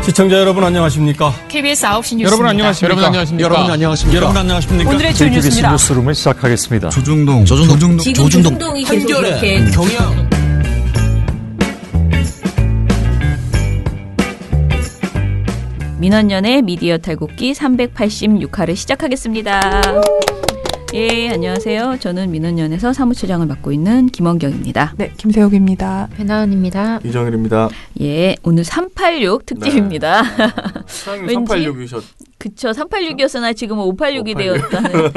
시청자 여러분 안녕하십니까? KBS 9시 뉴스입니다. 여러분 안녕하십니까? 여러분 안녕하십니까? 여러분 안녕하십니까? 여러분 안녕하십니까? 오늘의 주 뉴스입니다. 뉴스룸을 시작하겠습니다. 조중동 조중동이 계속 이렇게 경영 민원연의 미디어 탈곡기 386화를 시작하겠습니다. 예, 안녕하세요. 저는 민원연에서 사무처장을 맡고 있는 김원경입니다. 네, 김세욱입니다. 배나은입니다. 이정일입니다. 예, 오늘 386 특집입니다. 사장님 386이셨. 그쵸, 386이었으나 지금은 586이 되었다는.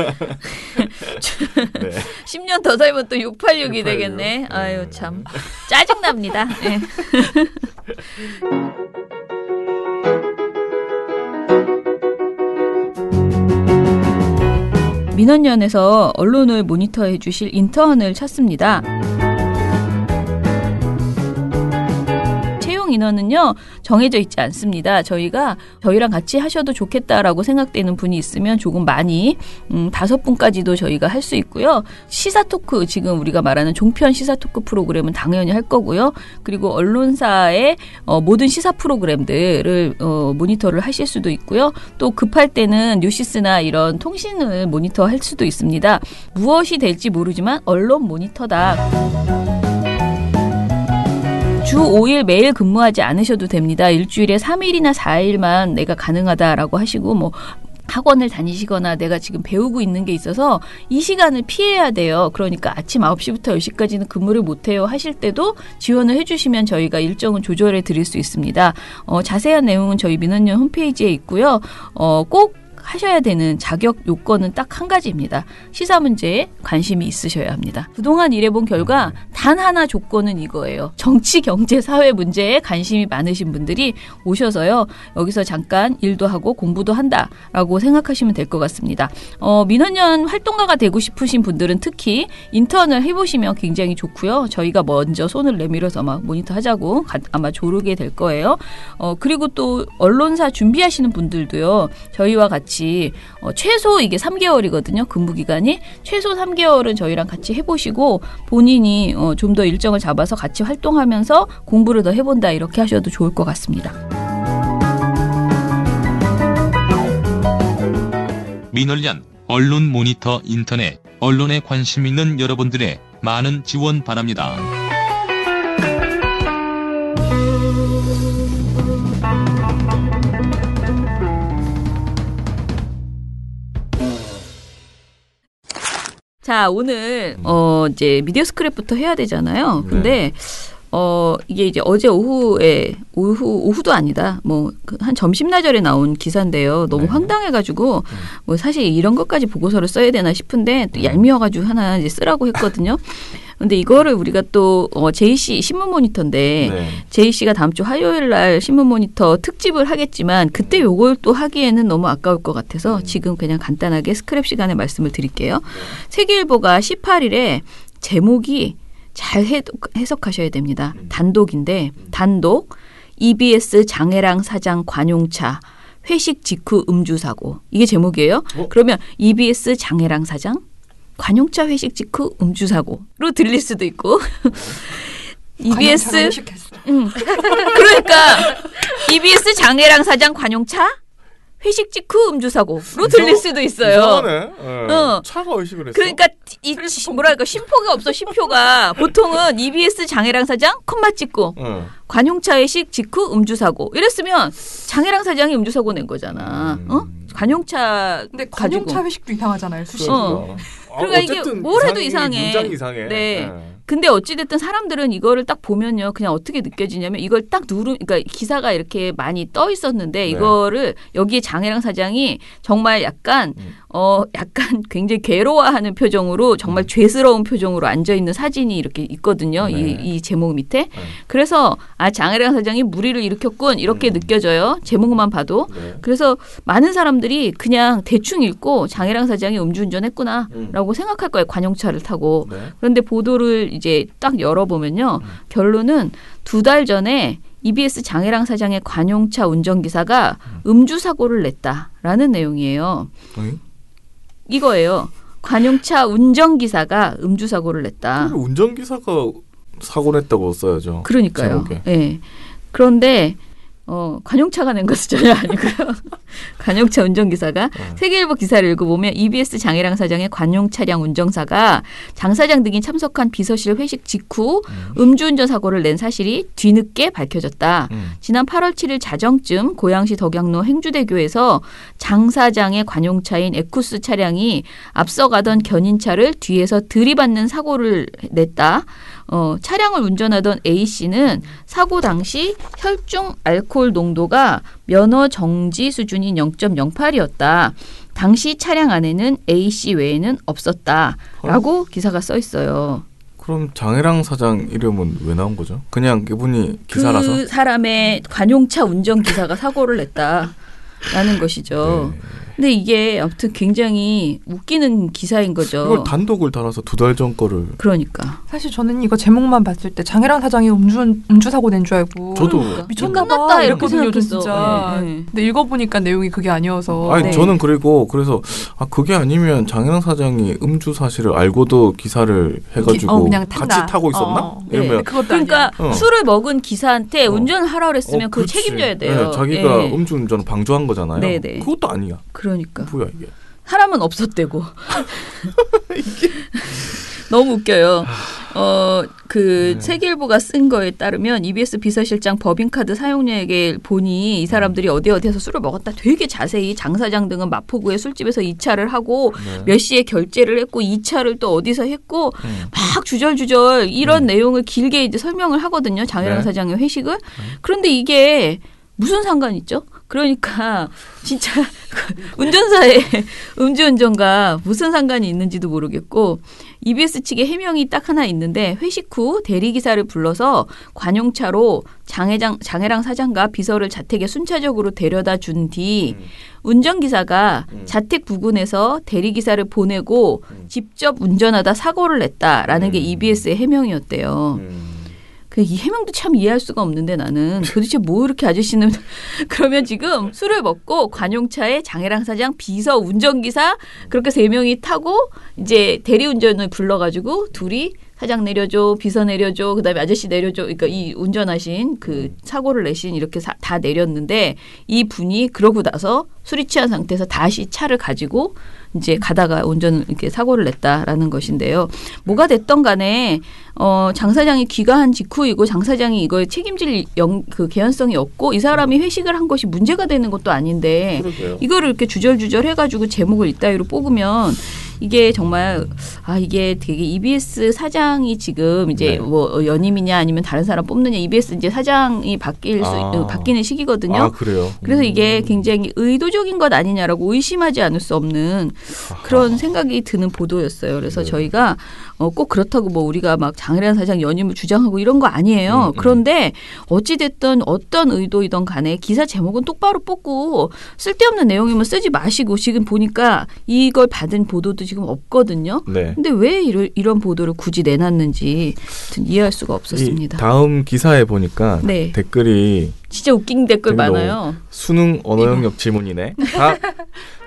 네. 10년 더 살면 또 686이 되겠네. 아유, 참. 짜증납니다. 네. 민원연에서 언론을 모니터해 주실 인턴을 찾습니다. 채용 인원은요 정해져 있지 않습니다. 저희랑 같이 하셔도 좋겠다라고 생각되는 분이 있으면 조금 많이 5분까지도 저희가 할 수 있고요. 시사 토크, 지금 우리가 말하는 종편 시사 토크 프로그램은 당연히 할 거고요. 그리고 언론사의 모든 시사 프로그램들을 모니터를 하실 수도 있고요. 또 급할 때는 뉴시스나 이런 통신을 모니터할 수도 있습니다. 무엇이 될지 모르지만 언론 모니터다. 주 5일 매일 근무하지 않으셔도 됩니다. 일주일에 3일이나 4일만 내가 가능하다라고 하시고 뭐 학원을 다니시거나 내가 지금 배우고 있는 게 있어서 이 시간을 피해야 돼요. 그러니까 아침 9시부터 10시까지는 근무를 못해요 하실 때도 지원을 해주시면 저희가 일정은 조절해 드릴 수 있습니다. 자세한 내용은 저희 민원연 홈페이지에 있고요. 꼭 하셔야 되는 자격 요건은 딱 한 가지입니다. 시사 문제에 관심이 있으셔야 합니다. 그동안 일해본 결과 단 하나 조건은 이거예요. 정치, 경제, 사회 문제에 관심이 많으신 분들이 오셔서요. 여기서 잠깐 일도 하고 공부도 한다라고 생각하시면 될 것 같습니다. 민원연 활동가가 되고 싶으신 분들은 특히 인턴을 해보시면 굉장히 좋고요. 저희가 먼저 손을 내밀어서 막 모니터 하자고 아마 조르게 될 거예요. 그리고 또 언론사 준비하시는 분들도요. 저희와 같이 최소 이게 3개월이거든요. 근무기간이. 최소 3개월은 저희랑 같이 해보시고 본인이 좀 더 일정을 잡아서 같이 활동하면서 공부를 더 해본다 이렇게 하셔도 좋을 것 같습니다. 민원연 언론 모니터 인터넷 언론에 관심 있는 여러분들의 많은 지원 바랍니다. 자, 오늘 이제 미디어 스크랩부터 해야 되잖아요. 근데 이게 이제 어제 오후도 아니다. 뭐 한 점심나절에 나온 기사인데요. 너무 황당해가지고 뭐 사실 이런 것까지 보고서를 써야 되나 싶은데 또 얄미워가지고 하나 이제 쓰라고 했거든요. 근데 이거를 우리가 또 JC 신문 모니터인데 JC가 다음 주 화요일 날 신문 모니터 특집을 하겠지만 그때 요걸 또 하기에는 너무 아까울 것 같아서 지금 그냥 간단하게 스크랩 시간에 말씀을 드릴게요. 세계일보가 18일에 제목이 잘 해석하셔야 됩니다. 단독인데 단독 EBS 장해랑 사장 관용차 회식 직후 음주 사고 이게 제목이에요. 그러면 EBS 장해랑 사장 관용차 회식 직후 음주 사고로 들릴 수도 있고 EBS 그러니까 EBS 장해랑 사장 관용차 회식 직후 음주 사고로 들릴 수도 있어요. 이상하네. 차가 의식을 했어. 그러니까 이 뭐랄까 심표가 없어. 심표가 보통은 EBS 장해랑 사장 콤마 찍고 관용차 회식 직후 음주 사고 이랬으면 장해랑 사장이 음주 사고 낸 거잖아. 관용차 근데 관용차 회식도 이상하잖아요. 수식. 그러니까 이게 뭘 해도 이상해. 문장이 이상해. 네. 근데 어찌됐든 사람들은 이거를 딱 보면요. 그냥 어떻게 느껴지냐면 이걸 딱 그러니까 기사가 이렇게 많이 떠 있었는데 이거를 여기에 장해랑 사장이 정말 약간 굉장히 괴로워하는 표정으로 정말 죄스러운 표정으로 앉아있는 사진이 이렇게 있거든요. 이 제목 밑에. 그래서 장해랑 사장이 무리를 일으켰군 이렇게 느껴져요. 제목만 봐도. 그래서 많은 사람들이 그냥 대충 읽고 장해랑 사장이 음주운전했구나 라고 생각할 거예요. 관용차를 타고. 그런데 보도를 이제 딱 열어보면요. 결론은 2달 전에 EBS 장해랑 사장의 관용차 운전기사가 음주 사고를 냈다라는 내용이에요. 이거예요. 관용차 운전기사가 음주 사고를 냈다. 운전기사가 사고 냈다고 써야죠. 그러니까요. 네. 그런데 관용차가 낸 것은 전혀 아니고요. 관용차 운전기사가 세계일보 기사를 읽어보면 EBS 장혜랑 사장의 관용 차량 운전사가 장 사장 등이 참석한 비서실 회식 직후 음주운전 사고를 낸 사실이 뒤늦게 밝혀졌다. 지난 8월 7일 자정쯤 고양시 덕양로 행주대교에서 장 사장의 관용차인 에쿠스 차량이 앞서가던 견인차를 뒤에서 들이받는 사고를 냈다. 차량을 운전하던 A씨는 사고 당시 혈중 알코올 농도가 면허 정지 수준인 0.08이었다. 당시 차량 안에는 A씨 외에는 없었다라고 기사가 써 있어요. 그럼 장혜랑 사장 이름은 왜 나온 거죠? 그냥 이분이 기사라서? 그 사람의 관용차 운전기사가 사고를 냈다라는 것이죠. 네. 근데 이게 아무튼 굉장히 웃기는 기사인 거죠. 이걸 단독을 달아서 2달 전 거를. 그러니까. 사실 저는 이거 제목만 봤을 때 장혜랑 사장이 음주 사고 낸 줄 알고 저도. 미쳤나 끝났다 봐 이렇게 생각했어, 생각했어. 진짜. 네. 근데 읽어보니까 내용이 그게 아니어서. 아니 네. 저는 그래서 그게 아니면 장혜랑 사장이 음주 사실을 알고도 기사를 해가지고 그냥 같이 탄다. 타고 있었나? 네. 이러면 그것도 그러니까 아니야. 술을 먹은 기사한테 운전을 하라고 했으면 그걸 그렇지. 책임져야 돼요. 네, 자기가 네. 음주운전을 방조한 거잖아요. 네, 네. 그것도 아니야. 그러니까. 뭐야 이게. 사람은 없었대고. 너무 웃겨요. 세계일보가 쓴 거에 따르면 EBS 비서실장 법인카드 사용료에게 보니 이 사람들이 어디에서 술을 먹었다 되게 자세히 장 사장 등은 마포구의 술집에서 2차를 하고 몇 시에 결제를 했고 2차를 또 어디서 했고 막 주절주절 이런 내용을 길게 이제 설명을 하거든요. 장혜랑 네. 사장의 회식을. 그런데 이게 무슨 상관 있죠? 그러니까 진짜 운전사의 음주운전과 무슨 상관이 있는지도 모르겠고 EBS 측의 해명이 딱 하나 있는데 회식 후 대리기사를 불러서 관용차로 장혜랑 사장과 비서를 자택에 순차적으로 데려다 준 뒤 운전기사가 자택 부근에서 대리기사를 보내고 직접 운전하다 사고를 냈다라는 게 EBS의 해명이었대요. 이 해명도 참 이해할 수가 없는데 나는 도대체 뭐 이렇게 아저씨는 그러면 지금 술을 먹고 관용차에 장혜랑 사장, 비서, 운전기사 그렇게 3명이 타고 이제 대리운전을 불러가지고 둘이 사장 내려줘, 비서 내려줘, 그다음에 아저씨 내려줘. 그러니까 이 운전하신 그 사고를 내신 이렇게 다 내렸는데 이 분이 그러고 나서 술이 취한 상태에서 다시 차를 가지고 이제 가다가 이렇게 사고를 냈다라는 것인데요. 뭐가 됐던 간에 장 사장이 귀가한 직후이고 장 사장이 이거에 책임질 그 개연성이 없고 이 사람이 회식을 한 것이 문제가 되는 것도 아닌데 그러게요. 이거를 이렇게 주절주절 해가지고 제목을 이따위로 뽑으면 이게 정말 이게 되게 EBS 사장이 지금 이제 네. 뭐 연임이냐 아니면 다른 사람 뽑느냐 EBS 이제 사장이 바뀌는 시기거든요. 그래요. 그래서 이게 굉장히 의도적인 것 아니냐라고 의심하지 않을 수 없는 그런 생각이 드는 보도였어요. 그래서 저희가 꼭 그렇다고 뭐 우리가 막 장혜란 사장 연임을 주장하고 이런 거 아니에요. 그런데 어찌됐든 어떤 의도이든 간에 기사 제목은 똑바로 뽑고 쓸데없는 내용이면 쓰지 마시고 지금 보니까 이걸 받은 보도도 지금 없거든요. 네. 근데 왜 이런 보도를 굳이 내놨는지 이해할 수가 없었습니다. 다음 기사에 보니까 네. 댓글이 진짜 웃긴 댓글 되게 많아요. 수능 언어 영역 질문이네.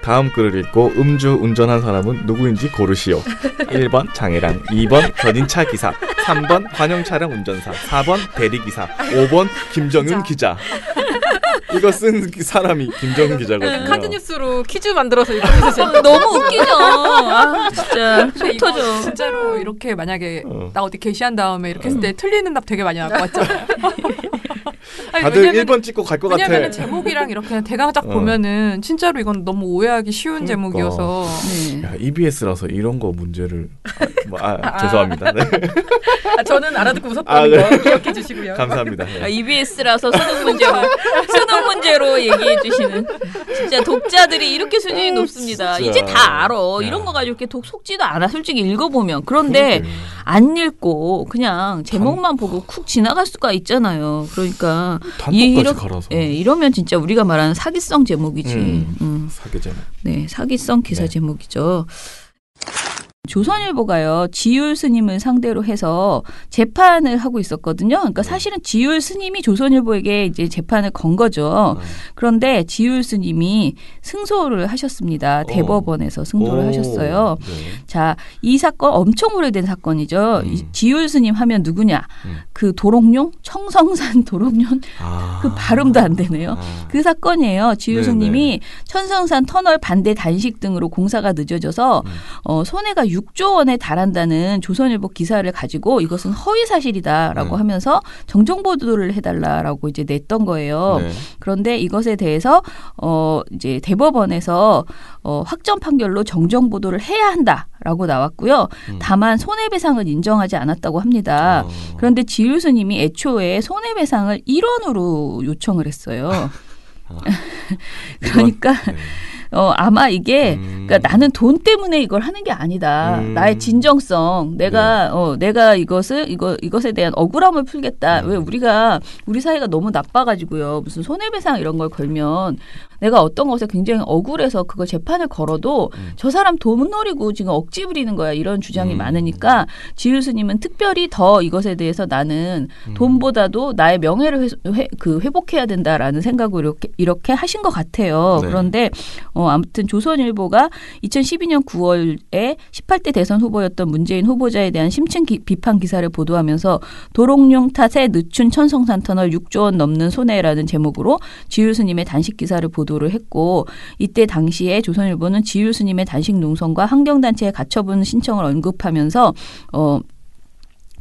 다음 글을 읽고 음주 운전한 사람은 누구인지 고르시오. 1번 장혜랑, 2번 견인차 기사, 3번 관용차량 운전사, 4번 대리기사, 5번 김정윤 기자. 이거 쓴 사람이 김정윤 기자거든요. 카드뉴스로 퀴즈 만들어서 이거 해주세요. 너무 웃기죠. 진짜 속 터져. 진짜로 이렇게 만약에 나 어디 게시한 다음에 이렇게 했을 때 틀리는 답 되게 많이 나올 것 같잖아요. 다들 1번 찍고 갈 것 같아. 왜냐면 제목이랑 이렇게 대강작 보면은 진짜로 이건 너무 오해하기 쉬운 제목이어서. 네. 야, EBS라서 이런 거 문제를 죄송합니다. 네. 저는 알아듣고 웃었다는 네. 거 기억해 주시고요. 감사합니다. 네. EBS라서 수능 문제로 얘기해 주시는 진짜 독자들이 이렇게 수준이 높습니다. 진짜. 이제 다 알아. 이런 거 가지고 이렇게 속지도 않아. 솔직히 읽어보면. 그런데 안 읽고 그냥 제목만 보고 쿡 지나갈 수가 있잖아요. 그러니까 단독까지 갈아서. 이러면 진짜 우리가 말하는 사기성 제목이지. 사기 제목. 네, 사기성 기사 네. 제목이죠. 조선일보가요 지율 스님을 상대로 해서 재판을 하고 있었거든요. 그러니까 사실은 지율 스님이 조선일보에게 이제 재판을 건 거죠. 그런데 지율 스님이 승소를 하셨습니다. 대법원에서 승소를 하셨어요. 네. 자, 이 사건 엄청 오래된 사건이죠. 이 지율 스님 하면 누구냐? 그 도롱뇽, 청성산 도롱뇽 그 발음도 안 되네요. 그 사건이에요. 지율 네네. 스님이 천성산 터널 반대 단식 등으로 공사가 늦어져서 손해가 6조 원에 달한다는 조선일보 기사를 가지고 이것은 허위 사실이다라고 하면서 정정 보도를 해달라라고 이제 냈던 거예요. 네. 그런데 이것에 대해서 이제 대법원에서 확정 판결로 정정 보도를 해야 한다라고 나왔고요. 다만 손해배상을 인정하지 않았다고 합니다. 그런데 지율 스님이 애초에 손해배상을 1원으로 요청을 했어요. 그러니까 네. 아마 이게 그러니까 나는 돈 때문에 이걸 하는 게 아니다. 나의 진정성, 내가 이것에 대한 억울함을 풀겠다. 왜 우리 사이가 너무 나빠가지고요. 무슨 손해배상 이런 걸 걸면 내가 어떤 것에 굉장히 억울해서 그걸 재판을 걸어도 저 사람 돈 노리고 지금 억지 부리는 거야. 이런 주장이 많으니까 지율 스님은 특별히 더 이것에 대해서 나는 돈보다도 나의 명예를 회복해야 된다라는 생각으로 이렇게 하신 것 같아요. 네. 그런데 아무튼 조선일보가 2012년 9월에 18대 대선 후보였던 문재인 후보자에 대한 심층 비판 기사를 보도하면서 도롱뇽 탓에 늦춘 천성산 터널 6조 원 넘는 손해라는 제목으로 지율 스님의 단식 기사를 보도를 했고 이때 당시에 조선일보는 지율 스님의 단식 농성과 환경단체의 가처분 신청을 언급하면서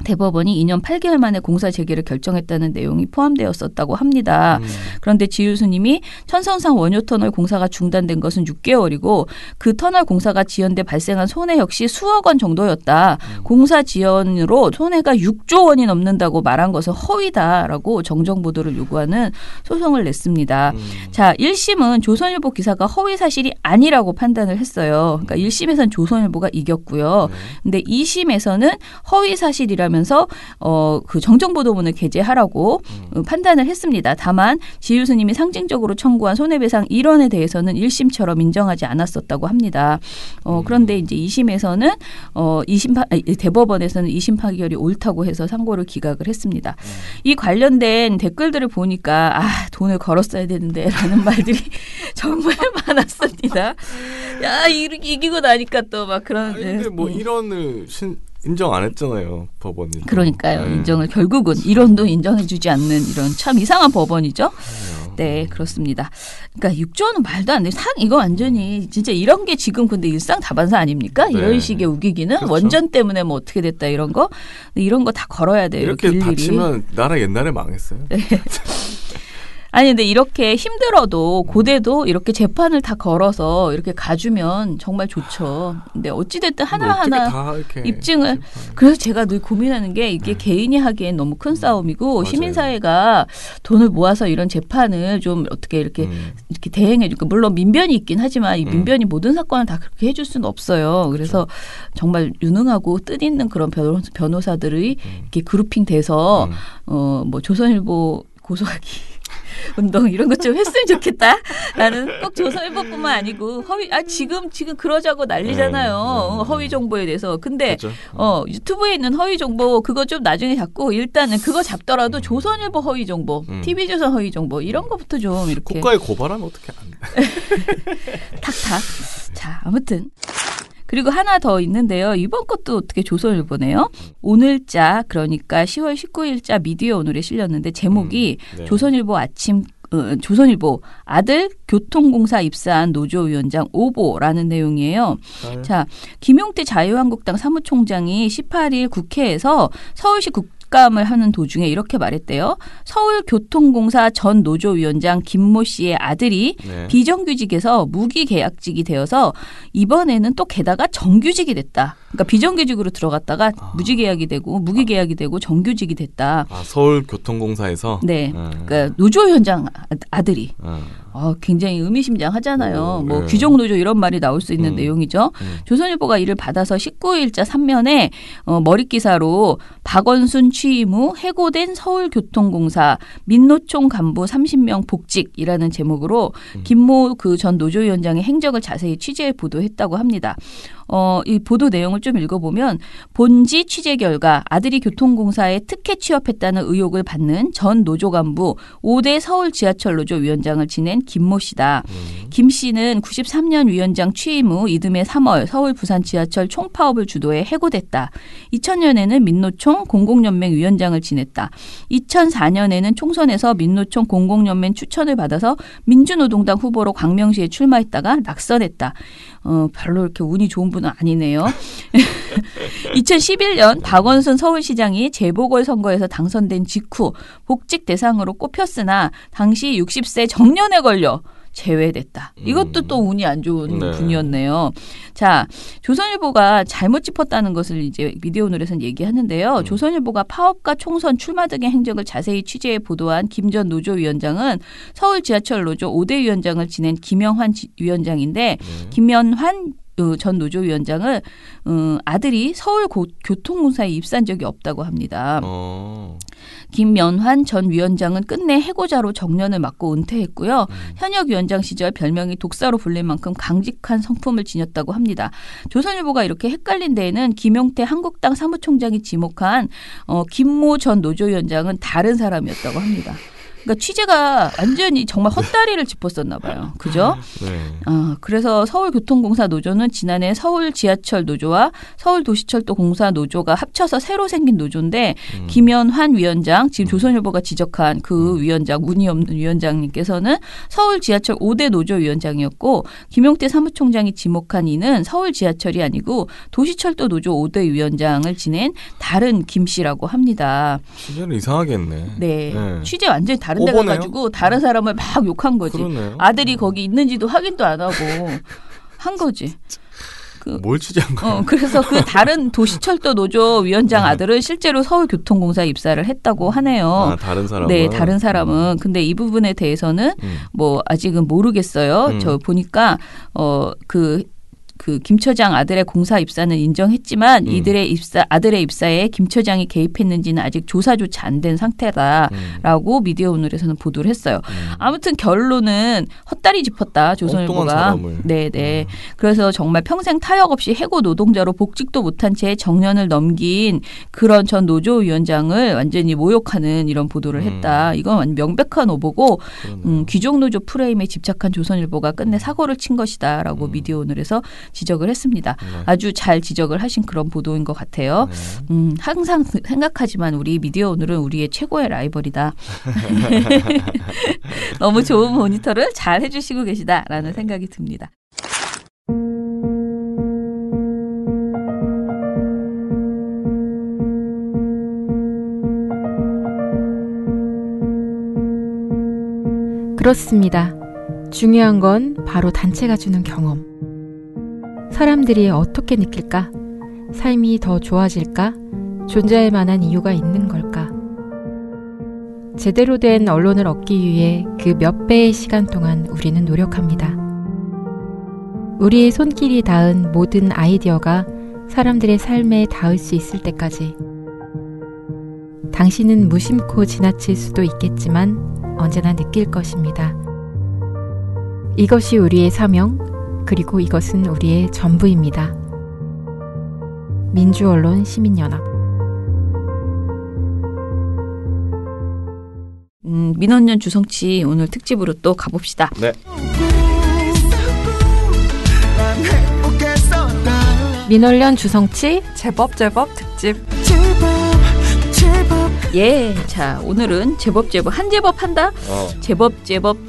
대법원이 2년 8개월 만에 공사 재개를 결정했다는 내용이 포함되었었다고 합니다. 그런데 지율 스님이 천성산 원효터널 공사가 중단된 것은 6개월이고 그 터널 공사가 지연돼 발생한 손해 역시 수억 원 정도였다. 공사 지연으로 손해가 6조 원이 넘는다고 말한 것은 허위다라고 정정 보도를 요구하는 소송을 냈습니다. 자, 1심은 조선일보 기사가 허위 사실이 아니라고 판단을 했어요. 그러니까 1심에서는 조선일보가 이겼고요. 근데 2심에서는 허위 사실이라면서 그 정정보도문을 게재하라고 판단을 했습니다. 다만 지율 스님이 상징적으로 청구한 손해배상 1원에 대해서는 1심처럼 인정하지 않았었다고 합니다. 그런데 이제 2심에서는 대법원에서는 2심 판결이 옳다고 해서 상고를 기각을 했습니다. 이 관련된 댓글들을 보니까 돈을 걸었어야 되는데라는 말들이 정말 많았습니다. 야, 이기고 나니까 또 막 그런. 근데 뭐 1원을 인정 안 했잖아요, 법원이. 그러니까요. 인정을 결국은 1원도 인정해주지 않는 이런 참 이상한 법원이죠. 네, 그렇습니다. 그러니까 6조 원은 말도 안 돼요. 이거 완전히 진짜 이런 게 지금 근데 일상 다반사 아닙니까? 네. 이런 식의 우기기는 그렇죠. 원전 때문에 뭐 어떻게 됐다 이런 거. 근데 이런 거 다 걸어야 돼요. 이렇게 일일이. 다치면 나라 옛날에 망했어요. 네. 아니 근데 이렇게 힘들어도 고대도 이렇게 재판을 다 걸어서 이렇게 가주면 정말 좋죠. 근데 어찌됐든 하나하나 다 이렇게 입증을 그래서 제가 늘 고민하는 게 이게 개인이 하기엔 너무 큰 싸움이고 맞아요. 시민사회가 돈을 모아서 이런 재판을 좀 어떻게 이렇게 대행해 줄까. 물론 민변이 있긴 하지만 이 민변이 모든 사건을 다 그렇게 해줄 수는 없어요. 그래서 정말 유능하고 뜻있는 그런 변호사들이 이렇게 그룹핑돼서 뭐 조선일보 고소하기 운동 이런 것 좀 했으면 좋겠다. 나는 꼭 조선일보뿐만 아니고 지금 그러자고 난리잖아요. 허위 정보에 대해서. 근데 그렇죠. 유튜브에 있는 허위 정보 그거 좀 나중에 잡고 일단은 그거 잡더라도 조선일보 허위 정보, TV조선 허위 정보 이런 것부터 좀 이렇게 국가에 고발하면 어떻게 안 돼? 탁탁. 자, 아무튼 그리고 하나 더 있는데요. 이번 것도 어떻게 조선일보네요. 오늘자 그러니까 10월 19일자 미디어 오늘에 실렸는데 제목이 네. 조선일보 아들 교통공사 입사한 노조위원장 오보라는 내용이에요. 자, 김용태 자유한국당 사무총장이 18일 국회에서 서울시 국감을 하는 도중에 이렇게 말했대요. 서울교통공사 전 노조위원장 김모 씨의 아들이 비정규직에서 무기계약직이 되어서 이번에는 또 게다가 정규직이 됐다. 그러니까 비정규직으로 들어갔다가 무기계약이 되고 정규직이 됐다. 서울교통공사에서? 네. 그러니까 노조위원장 아들이. 굉장히 의미심장하잖아요. 뭐 귀족노조 이런 말이 나올 수 있는 내용이죠. 조선일보가 이를 받아서 19일자 3면에 머릿기사로 박원순 취임 후 해고된 서울교통공사 민노총 간부 30명 복직이라는 제목으로 김모 그 전 노조위원장의 행적을 자세히 취재 보도했다고 합니다. 이 보도 내용을 좀 읽어보면 본지 취재 결과 아들이 교통공사에 특혜 취업했다는 의혹을 받는 전 노조 간부 5대 서울 지하철 노조 위원장을 지낸 김모 씨다. 김 씨는 93년 위원장 취임 후 이듬해 3월 서울 부산 지하철 총파업을 주도해 해고됐다. 2000년에는 민노총 공공연맹 위원장을 지냈다. 2004년에는 총선에서 민노총 공공연맹 추천을 받아서 민주노동당 후보로 광명시에 출마했다가 낙선했다. 별로 이렇게 운이 좋은 분은 아니네요. 2011년 박원순 서울시장이 재보궐선거에서 당선된 직후 복직 대상으로 꼽혔으나 당시 60세 정년에 걸려 제외됐다. 이것도 또 운이 안 좋은 분이었네요. 자, 조선일보가 잘못 짚었다는 것을 이제 미디어오늘에서는 얘기하는데요. 조선일보가 파업과 총선 출마 등의 행적을 자세히 취재해 보도한 김 전 노조위원장은 서울 지하철 노조 5대 위원장을 지낸 김영환 위원장인데 김영환 전 노조위원장은 아들이 서울 교통공사에 입사한 적이 없다고 합니다. 김연환 전 위원장은 끝내 해고자로 정년을 맞고 은퇴했고요. 현역 위원장 시절 별명이 독사로 불릴 만큼 강직한 성품을 지녔다고 합니다. 조선일보가 이렇게 헷갈린 데에는 김용태 한국당 사무총장이 지목한 김모 전 노조위원장은 다른 사람이었다고 합니다. 그러니까 취재가 완전히 정말 헛다리를 짚었었나 봐요. 그죠? 네. 그래서 서울교통공사 노조는 지난해 서울 지하철 노조와 서울도시철도 공사 노조가 합쳐서 새로 생긴 노조인데 김연환 위원장, 지금 조선일보가 지적한 그 위원장, 문의 없는 위원장님께서는 서울 지하철 5대 노조 위원장이었고 김용태 사무총장이 지목한 이는 서울 지하철이 아니고 도시철도 노조 5대 위원장을 지낸 다른 김 씨라고 합니다. 취재는 이상하게 했네. 네. 취재 완전히 다른 데 가가지고 다른 사람을 막 욕한 거지. 그러네요. 아들이 거기 있는지도 확인도 안 하고 한 거지. 뭘 취재한 거야? 그래서 그 다른 도시철도 노조 위원장 아들은 실제로 서울교통공사에 입사를 했다고 하네요. 다른 사람은? 네, 다른 사람은. 근데 이 부분에 대해서는 뭐 아직은 모르겠어요. 저 보니까 그 김 처장 아들의 공사 입사는 인정했지만 아들의 입사에 김 처장이 개입했는지는 아직 조사조차 안 된 상태다라고 미디어오늘에서는 보도를 했어요. 아무튼 결론은 헛다리 짚었다 조선일보가. 네네. 그래서 정말 평생 타역 없이 해고 노동자로 복직도 못한 채 정년을 넘긴 그런 전 노조위원장을 완전히 모욕하는 이런 보도를 했다. 이건 명백한 오보고 귀족노조 프레임에 집착한 조선일보가 끝내 사고를 친 것이다라고 미디어오늘에서 지적을 했습니다. 아주 잘 지적을 하신 그런 보도인 것 같아요. 항상 생각하지만 우리 미디어 오늘은 우리의 최고의 라이벌이다. 너무 좋은 모니터를 잘 해주시고 계시다라는 생각이 듭니다. 그렇습니다. 중요한 건 바로 단체가 주는 경험. 사람들이 어떻게 느낄까? 삶이 더 좋아질까? 존재할 만한 이유가 있는 걸까? 제대로 된 언론을 얻기 위해 그 몇 배의 시간 동안 우리는 노력합니다. 우리의 손길이 닿은 모든 아이디어가 사람들의 삶에 닿을 수 있을 때까지. 당신은 무심코 지나칠 수도 있겠지만 언제나 느낄 것입니다. 이것이 우리의 사명, 그리고 이것은 우리의 전부입니다. 민주언론 시민연합. 민원연 주성치 오늘 특집으로 또 가봅시다. 네. 민원연 주성치 제법 특집. 예, 자 오늘은 제법 한 제법 한다. 제법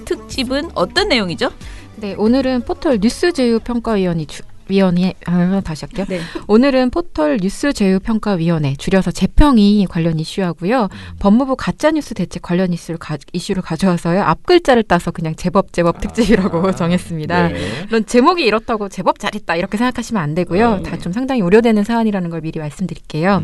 특집은 어떤 내용이죠? 네, 오늘은 포털 뉴스제휴평가위원회 다시 할게요. 네. 오늘은 포털 뉴스제휴평가위원회 줄여서 재평이 관련 이슈하고요. 법무부 가짜뉴스 대책 관련 이슈를 가져와서요. 앞글자를 따서 그냥 제법 특집이라고 정했습니다. 네. 물론 제목이 이렇다고 제법 잘했다 이렇게 생각하시면 안 되고요. 다 좀 상당히 우려되는 사안이라는 걸 미리 말씀드릴게요.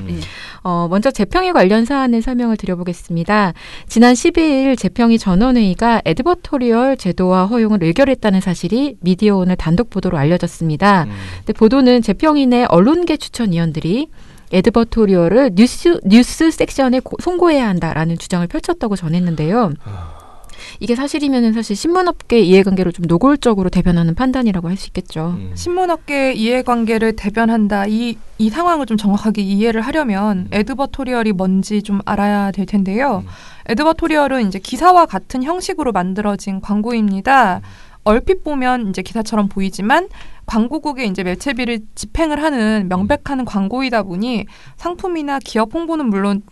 먼저 재평에 관련 사안을 설명을 드려보겠습니다. 지난 12일 재평이 전원회의가 에드버토리얼 제도화 허용을 의결했다는 사실이 미디어오늘 단독 보도로 알려졌습니다. 근데 보도는 재평인의 언론계 추천위원들이 에드버토리얼을 뉴스 섹션에 송고해야 한다라는 주장을 펼쳤다고 전했는데요. 이게 사실이면은 사실 신문업계 이해관계를 좀 노골적으로 대변하는 판단이라고 할 수 있겠죠. 신문업계 이해관계를 대변한다. 이 상황을 좀 정확하게 이해를 하려면 에드버토리얼이 뭔지 좀 알아야 될 텐데요. 에드버토리얼은 이제 기사와 같은 형식으로 만들어진 광고입니다. 얼핏 보면 이제 기사처럼 보이지만 광고국에 이제 매체비를 집행을 하는 명백한 광고이다 보니 상품이나 기업 홍보는 물론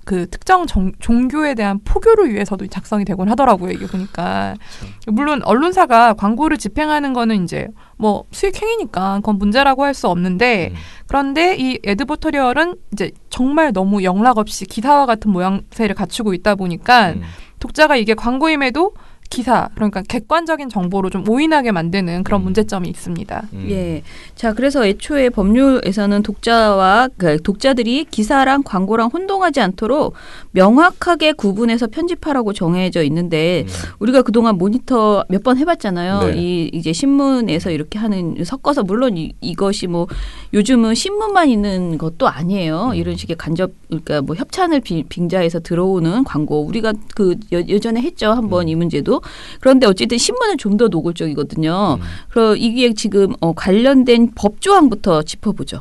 그 특정 종교에 대한 포교를 위해서도 작성이 되곤 하더라고요. 이게 보니까. 물론 언론사가 광고를 집행하는 거는 이제 뭐 수익행위니까 그건 문제라고 할 수 없는데 그런데 이 에드버터리얼은 이제 정말 너무 영락 없이 기사와 같은 모양새를 갖추고 있다 보니까 독자가 이게 광고임에도 기사, 그러니까 객관적인 정보로 좀 오인하게 만드는 그런 문제점이 있습니다. 예. 자, 그래서 애초에 법률에서는 독자들이 기사랑 광고랑 혼동하지 않도록 명확하게 구분해서 편집하라고 정해져 있는데 우리가 그동안 모니터 몇 번 해봤잖아요. 네. 이제 신문에서 이렇게 하는 섞어서 물론 이것이 뭐 요즘은 신문만 있는 것도 아니에요. 이런 식의 간접 그러니까 뭐 협찬을 빙자해서 들어오는 광고 우리가 그 예전에 했죠. 한번 이 문제도. 그런데 어쨌든 신문은 좀 더 노골적이거든요. 그래서 이게 지금 관련된 법 조항부터 짚어보죠.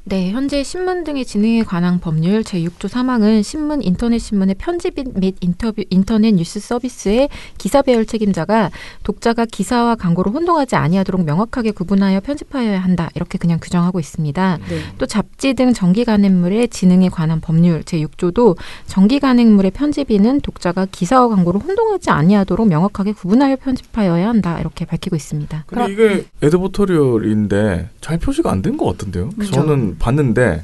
네, 현재 신문 등의 진행에 관한 법률 제6조 3항은 신문, 인터넷 신문의 편집 및 인터넷 뉴스 서비스의 기사 배열 책임자가 독자가 기사와 광고를 혼동하지 아니하도록 명확하게 구분하여 편집하여야 한다. 이렇게 그냥 규정하고 있습니다. 네. 또 잡지 등 정기 간행물의 진행에 관한 법률 제6조도 정기 간행물의 편집인은 독자가 기사와 광고를 혼동하지 아니하도록 명확하게 구분하여 편집하여야 한다. 이렇게 밝히고 있습니다. 근데 이게 에드버터리얼인데 잘 표시가 안 된 것 같은데요. 그렇죠. 저는 봤는데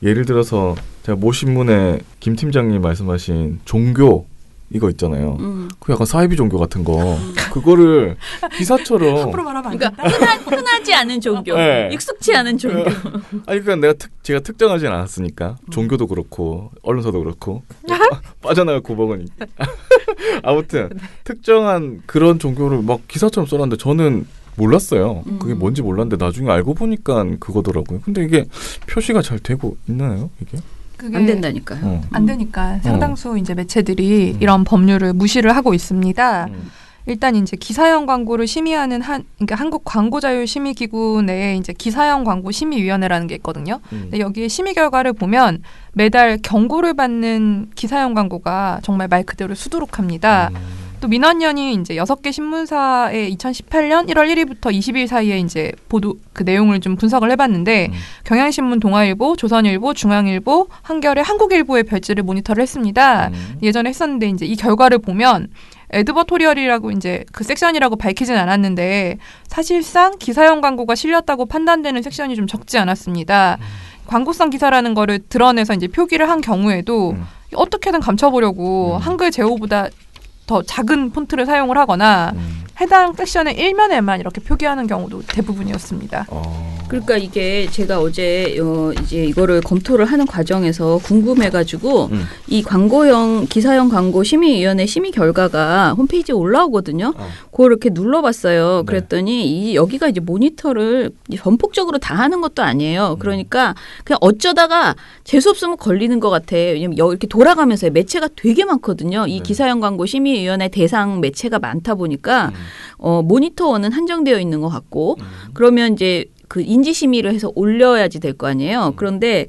예를 들어서 제가 모 신문에 김 팀장님 말씀하신 종교 이거 있잖아요. 그 약간 사이비 종교 같은 거 그거를 기사처럼 앞으로 말하면 안 그러니까 된다. 흔하지 않은 종교, 네. 익숙치 않은 종교. 아니 그러니까 제가 특정하진 않았으니까 종교도 그렇고 언론사도 그렇고 빠져나갈 구멍은 아무튼 특정한 그런 종교를 막 기사처럼 써놨는데 저는 몰랐어요. 그게 뭔지 몰랐는데 나중에 알고 보니까 그거더라고요. 근데 이게 표시가 잘 되고 있나요? 이게? 그게 안 된다니까요. 안 되니까 상당수 이제 매체들이 이런 법률을 무시를 하고 있습니다. 일단 이제 기사형 광고를 심의하는 그러니까 한국 광고자율심의기구 내에 이제 기사형 광고 심의위원회라는 게 있거든요. 근데 여기에 심의 결과를 보면 매달 경고를 받는 기사형 광고가 정말 말 그대로 수두룩합니다. 또 민원연이 이제 6개 신문사에 2018년 1월 1일부터 20일 사이에 이제 보도 그 내용을 좀 분석을 해봤는데 경향신문, 동아일보, 조선일보, 중앙일보, 한겨레, 한국일보의 별지를 모니터를 했습니다. 예전에 했었는데 이제 이 결과를 보면 에드버토리얼이라고 이제 그 섹션이라고 밝히진 않았는데 사실상 기사형 광고가 실렸다고 판단되는 섹션이 좀 적지 않았습니다. 광고성 기사라는 거를 드러내서 이제 표기를 한 경우에도 어떻게든 감춰보려고 한글 제호보다 더 작은 폰트를 사용을 하거나 해당 섹션의 일면에만 이렇게 표기하는 경우도 대부분이었습니다. 그러니까 이게 제가 어제 이제 이거를 검토를 하는 과정에서 궁금해가지고 이 광고형 기사형 광고 심의위원회 심의 결과가 홈페이지에 올라오거든요. 그걸 이렇게 눌러봤어요. 그랬더니 여기가 이제 모니터를 전폭적으로 다 하는 것도 아니에요. 그러니까 그냥 어쩌다가 재수 없으면 걸리는 것 같아요. 왜냐면 이렇게 돌아가면서 매체가 되게 많거든요. 이 기사형 광고 심의위원회 대상 매체가 많다 보니까 모니터원은 한정되어 있는 것 같고 그러면 이제 그 인지 심의를 해서 올려야지 될 거 아니에요. 그런데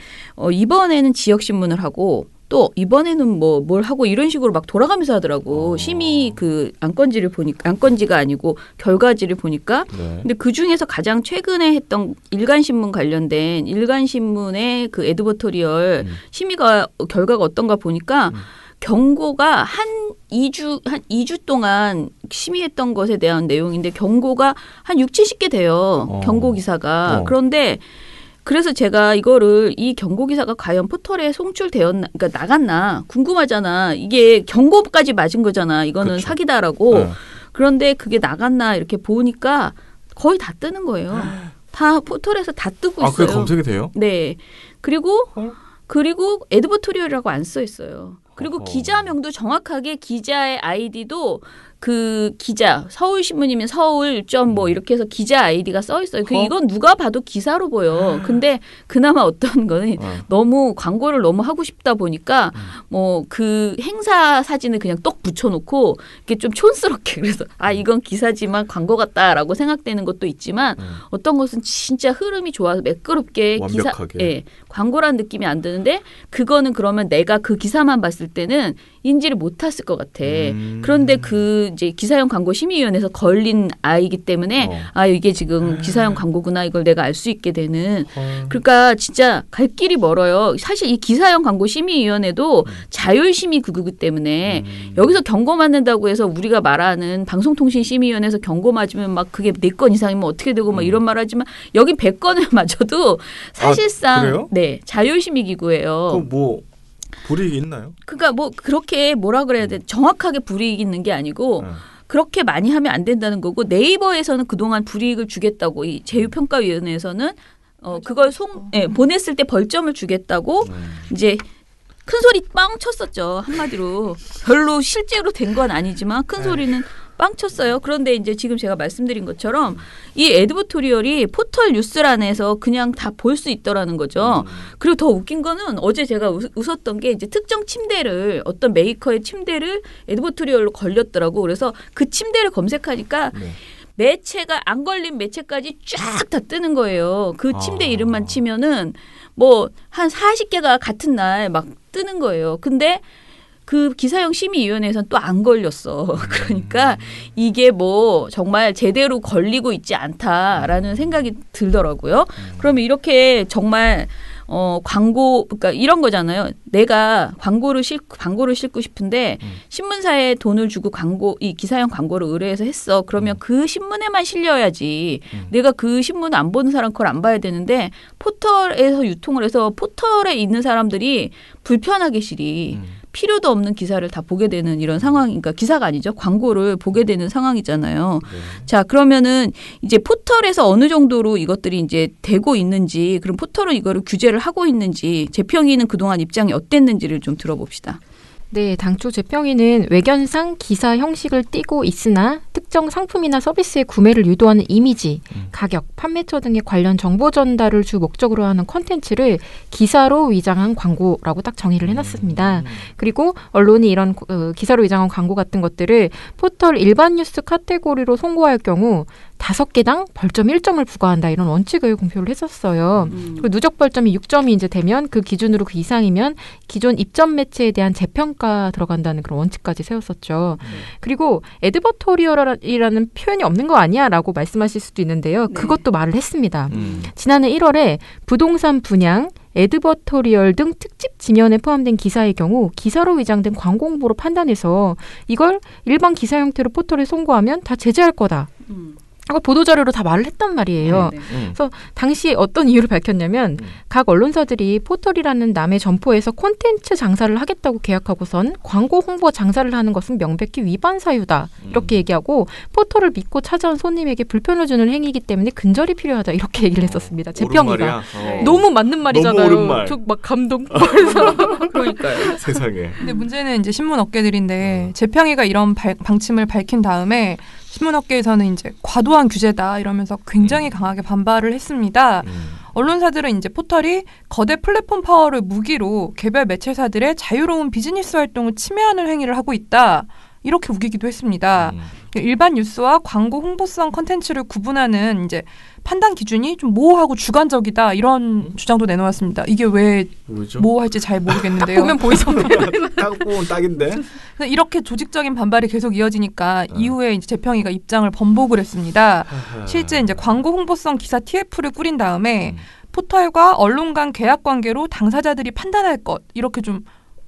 이번에는 지역 신문을 하고 또 이번에는 뭐 뭘 하고 이런 식으로 막 돌아가면서 하더라고. 심의 그 안건지를 보니까 안건지가 아니고 결과지를 보니까. 근데 그 중에서 가장 최근에 했던 일간신문 관련된 일간신문의 그 에드버토리얼 심의가 결과가 어떤가 보니까 경고가 한 2주 동안 심의했던 것에 대한 내용인데 경고가 한 6, 70개 돼요. 경고 기사가. 그런데 그래서 제가 이거를 이 경고 기사가 과연 포털에 송출되었나, 그러니까 나갔나 궁금하잖아. 이게 경고까지 맞은 거잖아. 이거는 그쵸. 사기다라고. 그런데 그게 나갔나 이렇게 보니까 거의 다 뜨는 거예요. 다 포털에서 다 뜨고 있어요. 그게 검색이 돼요? 네. 그리고 에드버토리얼이라고 안 써 있어요. 그리고 기자명도 정확하게 기자의 아이디도 그 기자 서울신문이면 서울 점 뭐 이렇게 해서 기자 아이디가 써 있어요. 이건 누가 봐도 기사로 보여. 근데 그나마 어떤 거는 너무 광고를 너무 하고 싶다 보니까 뭐 그 행사 사진을 그냥 떡 붙여놓고 이게 좀 촌스럽게 그래서 이건 기사지만 광고 같다라고 생각되는 것도 있지만 어떤 것은 진짜 흐름이 좋아서 매끄럽게 완벽하게. 광고라는 느낌이 안 드는데 그거는 그러면 내가 그 기사만 봤을 때는 인지를 못했을 것 같아. 그런데 그 이제 기사형 광고 심의위원회에서 걸린 아이기 때문에 이게 지금 기사형 광고구나 이걸 내가 알 수 있게 되는. 그러니까 진짜 갈 길이 멀어요. 사실 이 기사형 광고 심의위원회도 자율심의구이기 때문에 여기서 경고 맞는다고 해서 우리가 말하는 방송통신심의위원회에서 경고 맞으면 막 그게 4건 이상이면 어떻게 되고 막 이런 말하지만 여기 100건을 맞아도 사실상 네 자율심의기구예요. 뭐 불이익이 있나요? 그러니까 뭐 그렇게 뭐라 그래야 돼 정확하게 불이익이 있는 게 아니고 그렇게 많이 하면 안 된다는 거고 네이버에서는 그동안 불이익을 주겠다고 이 제휴평가위원회에서는 그걸 보냈을 때 벌점을 주겠다고 이제 큰 소리 빵 쳤었죠. 한마디로 별로 실제로 된 건 아니지만 큰 소리는 빵 쳤어요. 그런데 이제 지금 제가 말씀드린 것처럼 이 에드버토리얼이 포털 뉴스란에서 그냥 다 볼 수 있더라는 거죠. 그리고 더 웃긴 거는 어제 제가 웃었던 게 이제 특정 침대를 어떤 메이커의 침대를 에드버토리얼로 걸렸더라고. 그래서 그 침대를 검색하니까 매체가 안 걸린 매체까지 쫙 다 뜨는 거예요. 그 침대 이름만 치면은 뭐 한 40개가 같은 날 막 뜨는 거예요. 근데 그 기사형 심의위원회에서는 또 안 걸렸어. 그러니까 이게 뭐 정말 제대로 걸리고 있지 않다라는 생각이 들더라고요. 그러면 이렇게 정말 광고 그러니까 이런 거잖아요. 내가 광고를 싣고 싶은데 신문사에 돈을 주고 이 기사형 광고를 의뢰해서 했어. 그러면 그 신문에만 실려야지. 내가 그 신문을 안 보는 사람 그걸 안 봐야 되는데 포털에서 유통을 해서 포털에 있는 사람들이 불편하게 실이 필요도 없는 기사를 다 보게 되는 이런 상황이니까 기사가 아니죠. 광고를 보게 되는 상황이잖아요. 자, 그러면은 이제 포털에서 어느 정도로 이것들이 이제 되고 있는지 그럼 포털은 이거를 규제를 하고 있는지 재평이는 그동안 입장이 어땠는지를 좀 들어봅시다. 네, 당초 재평이는 외견상 기사 형식을 띠고 있으나 특정 상품이나 서비스의 구매를 유도하는 이미지, 가격, 판매처 등의 관련 정보 전달을 주 목적으로 하는 콘텐츠를 기사로 위장한 광고라고 딱 정의를 해놨습니다. 그리고 언론이 이런 기사로 위장한 광고 같은 것들을 포털 일반 뉴스 카테고리로 송고할 경우 5개당 벌점 1점을 부과한다 이런 원칙을 공표를 했었어요. 그리고 누적 벌점이 6점이 이제 되면 그 기준으로 그 이상이면 기존 입점 매체에 대한 재평가 들어간다는 그런 원칙까지 세웠었죠. 그리고 에드버토리얼이라는 표현이 없는 거 아니야? 라고 말씀하실 수도 있는데요. 그것도 말을 했습니다. 지난해 1월에 부동산 분양, 에드버토리얼 등 특집 지면에 포함된 기사의 경우 기사로 위장된 광고 홍보로 판단해서 이걸 일반 기사 형태로 포털에 송고하면 다 제재할 거다. 보도자료로 다 말을 했단 말이에요. 그래서 당시에 어떤 이유를 밝혔냐면 각 언론사들이 포털이라는 남의 점포에서 콘텐츠 장사를 하겠다고 계약하고선 광고 홍보 장사를 하는 것은 명백히 위반 사유다. 이렇게 얘기하고 포털을 믿고 찾아온 손님에게 불편을 주는 행위이기 때문에 근절이 필요하다. 이렇게 얘기를 했었습니다. 재평이가. 너무 맞는 말이잖아요. 너무 옳은 말. 저 막 감동. 그래서 그러니까요. 세상에. 근데 문제는 이제 신문 업계들인데 재평이가 이런 방침을 밝힌 다음에 신문업계에서는 이제 과도한 규제다 이러면서 굉장히 강하게 반발을 했습니다. 언론사들은 이제 포털이 거대 플랫폼 파워를 무기로 개별 매체사들의 자유로운 비즈니스 활동을 침해하는 행위를 하고 있다. 이렇게 우기기도 했습니다. 일반 뉴스와 광고 홍보성 컨텐츠를 구분하는 이제 판단 기준이 좀 모호하고 주관적이다 이런 주장도 내놓았습니다. 이게 왜 모호할지 잘 모르겠는데요. 보면 보이잖아요. 딱 보면 딱인데. 이렇게 조직적인 반발이 계속 이어지니까 이후에 이제 재평이가 입장을 번복을 했습니다. 실제 이제 광고 홍보성 기사 TF를 꾸린 다음에 포털과 언론 간 계약 관계로 당사자들이 판단할 것 이렇게 좀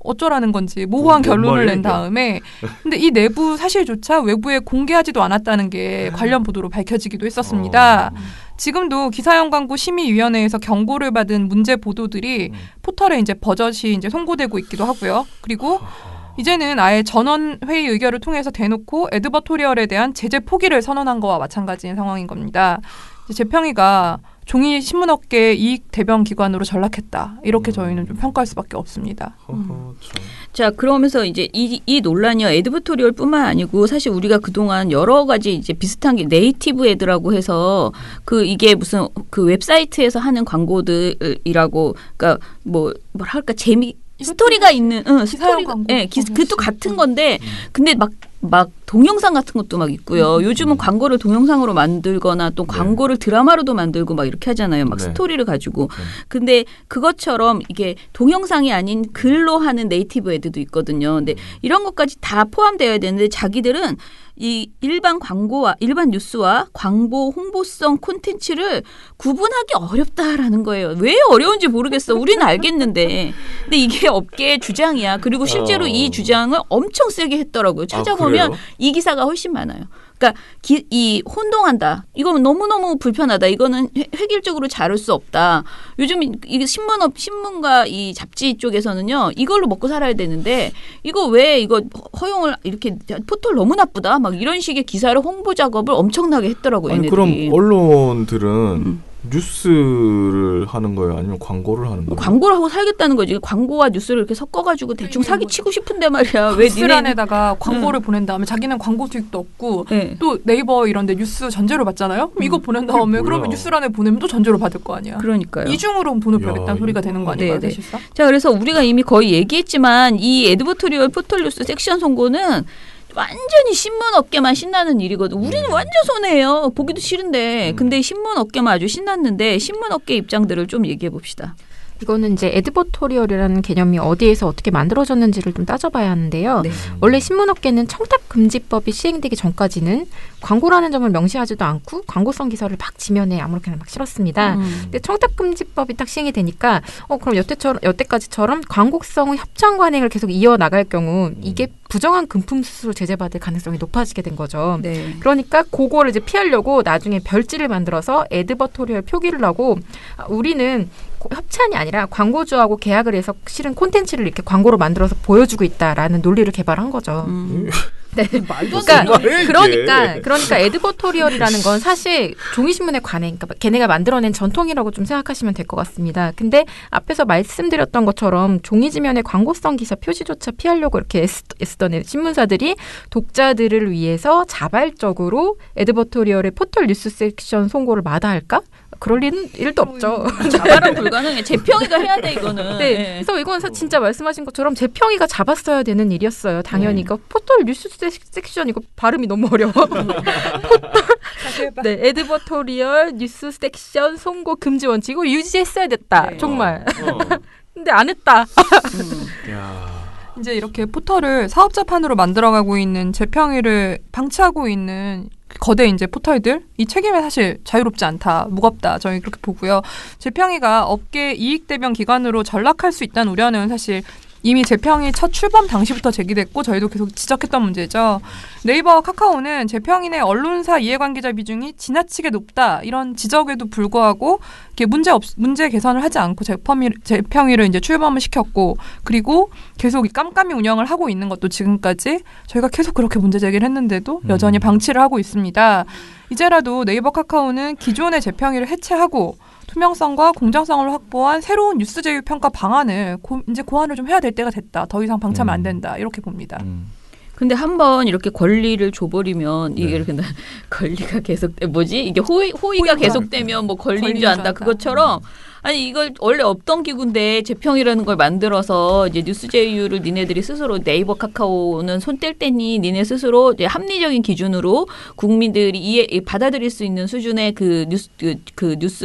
어쩌라는 건지 모호한 결론을 낸 다음에 근데 이 내부 사실조차 외부에 공개하지도 않았다는 게 관련 보도로 밝혀지기도 했었습니다. 지금도 기사형 광고 심의위원회에서 경고를 받은 문제 보도들이 포털에 이제 버젓이 이제 송고되고 있기도 하고요. 그리고 이제는 아예 전원회의 의결을 통해서 대놓고 에드버토리얼에 대한 제재 포기를 선언한 거와 마찬가지인 상황인 겁니다. 재평이가 종이 신문업계 이익 대변 기관으로 전락했다. 이렇게 저희는 좀 평가할 수밖에 없습니다. 자, 그러면서 이제 이 논란이요. 에드버토리얼뿐만 아니고 사실 우리가 그동안 여러 가지 이제 비슷한 게 네이티브 애드라고 해서 그 이게 무슨 그 웹사이트에서 하는 광고들이라고 그러니까 뭐랄까 스토리가 있는 스토리가 그것도 같은 건데 근데 막 동영상 같은 것도 막 있고요. 요즘은 광고를 동영상으로 만들거나 또 광고를 드라마로도 만들고 막 이렇게 하잖아요. 막 스토리를 가지고. 근데 그것처럼 이게 동영상이 아닌 글로 하는 네이티브 애드도 있거든요. 근데 이런 것까지 다 포함되어야 되는데 자기들은 이 일반 광고와 일반 뉴스와 광고 홍보성 콘텐츠를 구분하기 어렵다라는 거예요. 왜 어려운지 모르겠어. 우리는 알겠는데. 근데 이게 업계의 주장이야. 그리고 실제로 이 주장을 엄청 세게 했더라고요. 찾아보면 이 기사가 훨씬 많아요. 그러니까 이 혼동한다. 이거는 너무너무 불편하다. 이거는 획일적으로 자를 수 없다. 요즘 이게 신문과 이 잡지 쪽에서는요. 이걸로 먹고 살아야 되는데 이거 왜 이거 허용을 이렇게 포털 너무 나쁘다. 막 이런 식의 기사를 홍보 작업을 엄청나게 했더라고요. 아니, 그럼 언론들은 뉴스를 하는 거예요? 아니면 광고를 하는 거예요? 광고를 하고 살겠다는 거지. 광고와 뉴스를 이렇게 섞어가지고 대충 사기치고 싶은데 말이야. 왜 뉴스란에다가 광고를 보낸 다음에 자기는 광고 수익도 없고 또 네이버 이런 데 뉴스 전제로 받잖아요? 그럼 이거 보낸 다음에 그러면 뉴스란에 보내면 또 전제로 받을 거 아니야. 그러니까요. 이중으로 돈을 벌겠다는 소리가 되는 거 아닌가요? 사실상? 자, 그래서 우리가 이미 거의 얘기했지만 이 에드버토리얼 포털 뉴스 섹션 선고는 완전히 신문업계만 신나는 일이거든. 우리는 완전 손해예요. 보기도 싫은데. 근데 신문업계만 아주 신났는데 신문업계 입장들을 좀 얘기해 봅시다. 이거는 이제 에드버토리얼이라는 개념이 어디에서 어떻게 만들어졌는지를 좀 따져봐야 하는데요. 원래 신문업계는 청탁금지법이 시행되기 전까지는 광고라는 점을 명시하지도 않고 광고성 기사를 막 지면에 아무렇게나 막 실었습니다. 근데 청탁금지법이 딱 시행이 되니까 그럼 여태까지처럼 광고성 협찬 관행을 계속 이어나갈 경우 이게 부정한 금품 수수로 제재받을 가능성이 높아지게 된 거죠. 그러니까 그거를 이제 피하려고 나중에 별지를 만들어서 에드버토리얼 표기를 하고 우리는 협찬이 아니라 광고주하고 계약을 해서 실은 콘텐츠를 이렇게 광고로 만들어서 보여주고 있다라는 논리를 개발한 거죠. 네. 그러니까 에드버토리얼이라는 건 사실 종이신문의 관행, 그러니까 걔네가 만들어낸 전통이라고 좀 생각하시면 될 것 같습니다. 근데 앞에서 말씀드렸던 것처럼 종이지면의 광고성 기사 표시조차 피하려고 이렇게 애쓰던 신문사들이 독자들을 위해서 자발적으로 에드버토리얼의 포털 뉴스 섹션 송고를 마다할까? 그럴 일도 없죠. 자발은 불가능해. 재평이가 해야 돼 이거는. 네. 그래서 이건 진짜 말씀하신 것처럼 재평이가 잡았어야 되는 일이었어요. 당연히 이거 포털 뉴스 섹션 이거 발음이 너무 어려워. 에드버토리얼 뉴스 섹션 송고 금지 원칙 이거 유지했어야 됐다. 정말. 근데 안 했다. 이제 이렇게 포털을 사업자판으로 만들어가고 있는 재평이를 방치하고 있는 거대 이제 포털들 이 책임이 사실 자유롭지 않다, 무겁다 저희 그렇게 보고요. 재평이가 업계 이익 대변 기관으로 전락할 수 있다는 우려는 사실 이미 재평이 첫 출범 당시부터 제기됐고 저희도 계속 지적했던 문제죠. 네이버와 카카오는 재평이 내 언론사 이해관계자 비중이 지나치게 높다 이런 지적에도 불구하고 이렇게 문제 개선을 하지 않고 재평이를 이제 출범을 시켰고 그리고 계속 깜깜이 운영을 하고 있는 것도 지금까지 저희가 계속 그렇게 문제 제기를 했는데도 여전히 방치를 하고 있습니다. 이제라도 네이버 카카오는 기존의 재평이를 해체하고 투명성과 공정성을 확보한 새로운 뉴스 제휴 평가 방안을 이제 고안을 좀 해야 될 때가 됐다. 더 이상 방치하면 안 된다. 이렇게 봅니다. 근데 한번 이렇게 권리를 줘버리면 이게 이렇게 권리가 이게 호의가 계속되면 뭐 권리인 줄 안다. 그것처럼 아니 이걸 원래 없던 기구인데 재평이라는 걸 만들어서 이제 뉴스 제휴를 니네들이 스스로 네이버 카카오는 손 뗄 때니 니네 스스로 이제 합리적인 기준으로 국민들이 받아들일 수 있는 수준의 그 뉴스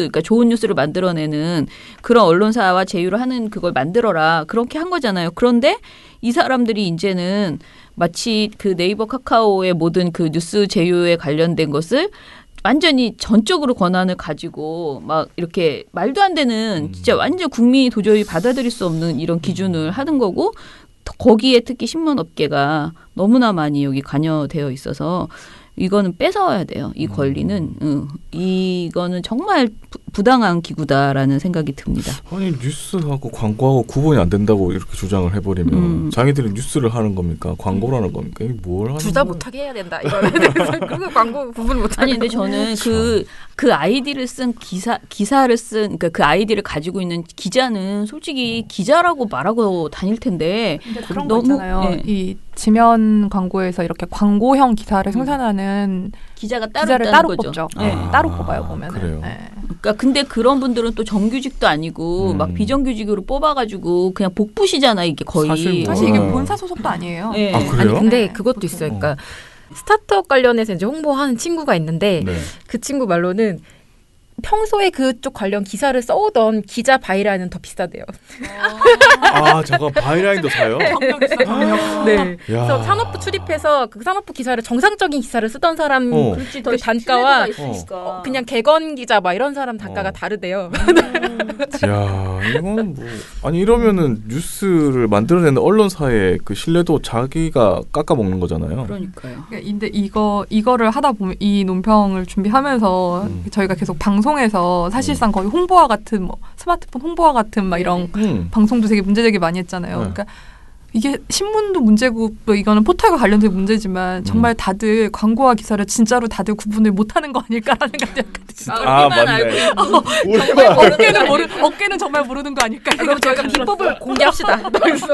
그러니까 좋은 뉴스를 만들어내는 그런 언론사와 제휴를 하는 그걸 만들어라 그렇게 한 거잖아요. 그런데 이 사람들이 이제는 마치 그 네이버 카카오의 모든 그 뉴스 제휴에 관련된 것을 완전히 전적으로 권한을 가지고 막 이렇게 말도 안 되는 진짜 완전 국민이 도저히 받아들일 수 없는 이런 기준을 하는 거고 거기에 특히 신문업계가 너무나 많이 여기 관여되어 있어서 이거는 뺏어와야 돼요. 이 권리는 이거는 정말 부당한 기구다라는 생각이 듭니다. 아니 뉴스하고 광고하고 구분이 안 된다고 이렇게 주장을 해버리면 자기들이 뉴스를 하는 겁니까? 광고를 하는 겁니까? 이게 뭘 하는 둘 다 거야? 못하게 해야 된다. 이거에 대해서 그리고 광고 구분 못하게. 아니 근데 저는 그 아이디를 쓴 기사를 쓴 그러니까 그 아이디를 가지고 있는 기자는 솔직히 기자라고 말하고 다닐 텐데 그런 거 있잖아요. 예. 이 지면 광고에서 이렇게 광고형 기사를 생산하는 기자를 기자를 따로 뽑죠. 네. 따로 뽑아요 보면. 그래요? 그러니까 근데 그런 분들은 또 정규직도 아니고 막 비정규직으로 뽑아가지고 그냥 복부시잖아 이게 거의. 사실 이게 본사 소속도 아니에요. 네. 아 그래요? 아니 근데 그것도 있어요. 그러니까 스타트업 관련해서 이제 홍보하는 친구가 있는데 네. 그 친구 말로는 평소에 그쪽 관련 기사를 써오던 기자 바이라인은 더 비싸대요. 아 잠깐 바이라인도 사요? 네. 그래서 야. 산업부 출입해서 그 산업부 기사를 정상적인 기사를 쓰던 사람 그렇지, 더 그 단가와 신뢰도가 있으니까. 그냥 객원 기자 막 이런 사람 단가가 다르대요. 야 이거는 뭐 아니 이러면은 뉴스를 만들어내는 언론사의 그 신뢰도 자기가 깎아먹는 거잖아요. 그러니까요. 근데 이거를 하다 보면 이 논평을 준비하면서 저희가 계속 방송에서 사실상 거의 홍보와 같은 뭐 스마트폰 홍보와 같은 막 이런 방송도 되게 문제제기 많이 했잖아요. 그러니까 이게 신문도 문제고 또 이거는 포털과 관련된 문제지만 정말 다들 광고와 기사를 진짜로 다들 구분을 못하는 거 아닐까라는 생각이 약간 들어요. 아 맞네. 정말 어깨는 정말 모르는 거 아닐까. 그럼 저희가 기법을 공개합시다. 그래서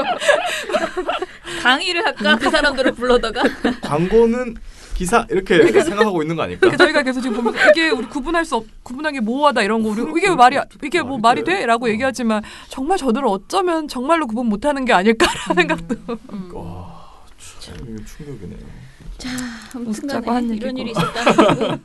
강의를 할까 그 사람들을 불러다가 광고는 기사 이렇게 생각하고 있는 거 아닐까? 저희가 계속 지금 보면서 이게 우리 구분하기 모호하다 이런 거 우리 이게 뭐 말이 돼? 라고 얘기하지만 정말 저들은 어쩌면 정말로 구분 못하는 게 아닐까라는 생각도. 와, 참 이거 충격이네요. 자, 웃자고 아무튼간에 한 이런 얘기고. 일이 있었다는 거고.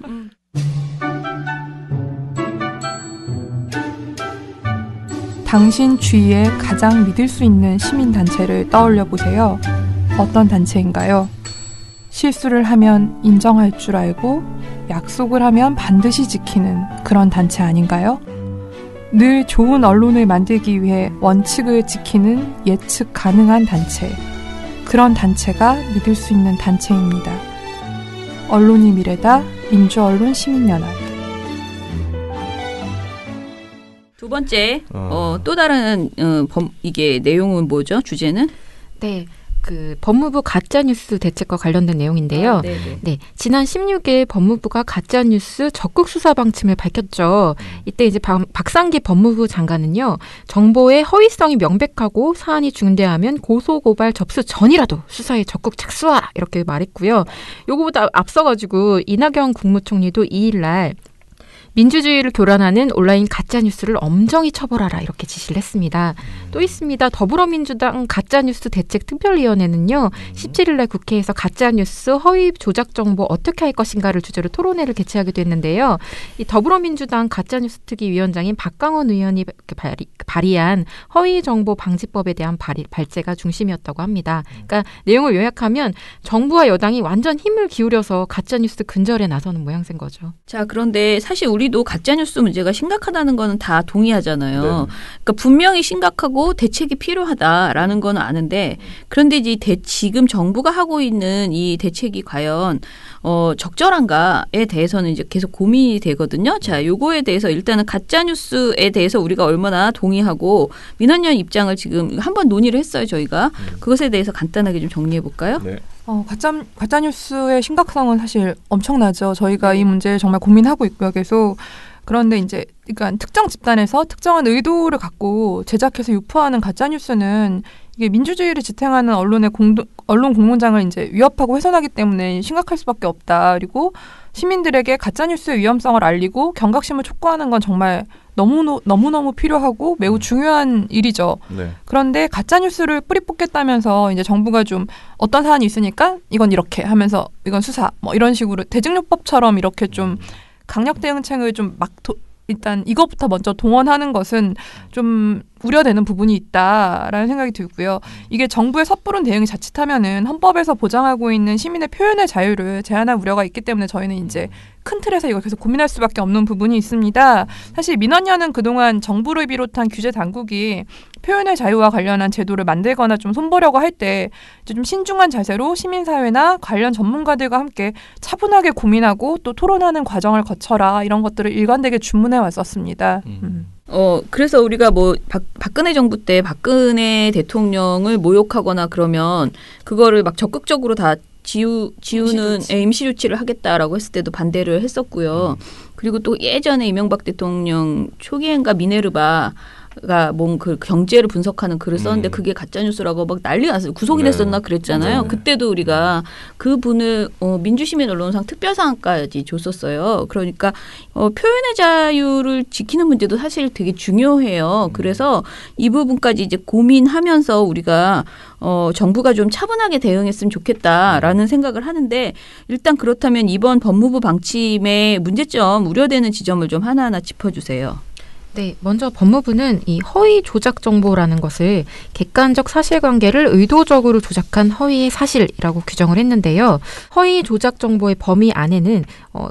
당신 주위에 가장 믿을 수 있는 시민단체를 떠올려 보세요. 어떤 단체인가요? 실수를 하면 인정할 줄 알고 약속을 하면 반드시 지키는 그런 단체 아닌가요? 늘 좋은 언론을 만들기 위해 원칙을 지키는 예측 가능한 단체. 그런 단체가 믿을 수 있는 단체입니다. 언론이 미래다. 민주언론 시민연합. 두 번째 또 다른 이게 내용은 뭐죠? 주제는? 네. 그 법무부 가짜뉴스 대책과 관련된 내용인데요. 네, 지난 16일 법무부가 가짜뉴스 적극 수사 방침을 밝혔죠. 이때 이제 박상기 법무부 장관은요, 정보의 허위성이 명백하고 사안이 중대하면 고소고발 접수 전이라도 수사에 적극 착수하라 이렇게 말했고요. 요거보다 앞서가지고 이낙연 국무총리도 2일날 민주주의를 교란하는 온라인 가짜뉴스를 엄정히 처벌하라 이렇게 지시를 했습니다. 또 있습니다. 더불어민주당 가짜뉴스 대책특별위원회는요. 17일날 국회에서 가짜뉴스 허위 조작 정보 어떻게 할 것인가를 주제로 토론회를 개최하기도 했는데요. 이 더불어민주당 가짜뉴스 특위위원장인 박강원 의원이 발의한 허위 정보 방지법에 대한 발제가 중심이었다고 합니다. 그러니까 내용을 요약하면 정부와 여당이 완전 힘을 기울여서 가짜뉴스 근절에 나서는 모양새인 거죠. 자, 그런데 사실 우리도 가짜뉴스 문제가 심각하다는 거는 다 동의하잖아요. 네. 그러니까 분명히 심각하고 대책이 필요하다라는 건 아는데 그런데 이제 지금 정부가 하고 있는 이 대책이 과연 적절한가에 대해서는 이제 계속 고민이 되거든요. 자, 요거에 대해서 일단은 가짜뉴스에 대해서 우리가 얼마나 동의하고 민원연 입장을 지금 한번 논의를 했어요, 저희가. 그것에 대해서 간단하게 좀 정리해 볼까요? 네. 가짜뉴스의 심각성은 사실 엄청나죠. 저희가 이 문제를 정말 고민하고 있고요, 계속. 그런데 이제 그러니까 특정 집단에서 특정한 의도를 갖고 제작해서 유포하는 가짜뉴스는 이게 민주주의를 지탱하는 언론 공론장을 이제 위협하고 훼손하기 때문에 심각할 수밖에 없다. 그리고 시민들에게 가짜뉴스의 위험성을 알리고 경각심을 촉구하는 건 정말 너무너무 필요하고 매우 중요한 일이죠. 네. 그런데 가짜뉴스를 뿌리 뽑겠다면서 이제 정부가 좀 어떤 사안이 있으니까 이건 이렇게 하면서 이건 수사 뭐 이런 식으로 대증요법처럼 이렇게 좀 강력 대응책을 좀 일단 이것부터 먼저 동원하는 것은 좀 우려되는 부분이 있다라는 생각이 들고요. 이게 정부의 섣부른 대응이 자칫하면은 헌법에서 보장하고 있는 시민의 표현의 자유를 제한할 우려가 있기 때문에 저희는 이제 큰 틀에서 이걸 계속 고민할 수밖에 없는 부분이 있습니다. 사실 민원연은 그동안 정부를 비롯한 규제 당국이 표현의 자유와 관련한 제도를 만들거나 좀 손보려고 할 때 이제 좀 신중한 자세로 시민사회나 관련 전문가들과 함께 차분하게 고민하고 또 토론하는 과정을 거쳐라 이런 것들을 일관되게 주문해 왔었습니다. 그래서 우리가 뭐 박근혜 정부 때 박근혜 대통령을 모욕하거나 그러면 그거를 막 적극적으로 다 지우는 임시 조치를 하겠다라고 했을 때도 반대를 했었고요. 그리고 또 예전에 이명박 대통령 초기엔가 미네르바가 뭔 그 경제를 분석하는 글을 썼는데 그게 가짜 뉴스라고 막 난리가 났어요. 구속이 됐었나 그랬잖아요. 그때도 우리가 그 분을 민주시민 언론상 특별상까지 줬었어요. 그러니까 표현의 자유를 지키는 문제도 사실 되게 중요해요. 그래서 이 부분까지 이제 고민하면서 우리가 정부가 좀 차분하게 대응했으면 좋겠다라는 생각을 하는데 일단 그렇다면 이번 법무부 방침의 문제점, 우려되는 지점을 좀 하나하나 짚어주세요. 네, 먼저 법무부는 이 허위 조작 정보라는 것을 객관적 사실관계를 의도적으로 조작한 허위의 사실이라고 규정을 했는데요. 허위 조작 정보의 범위 안에는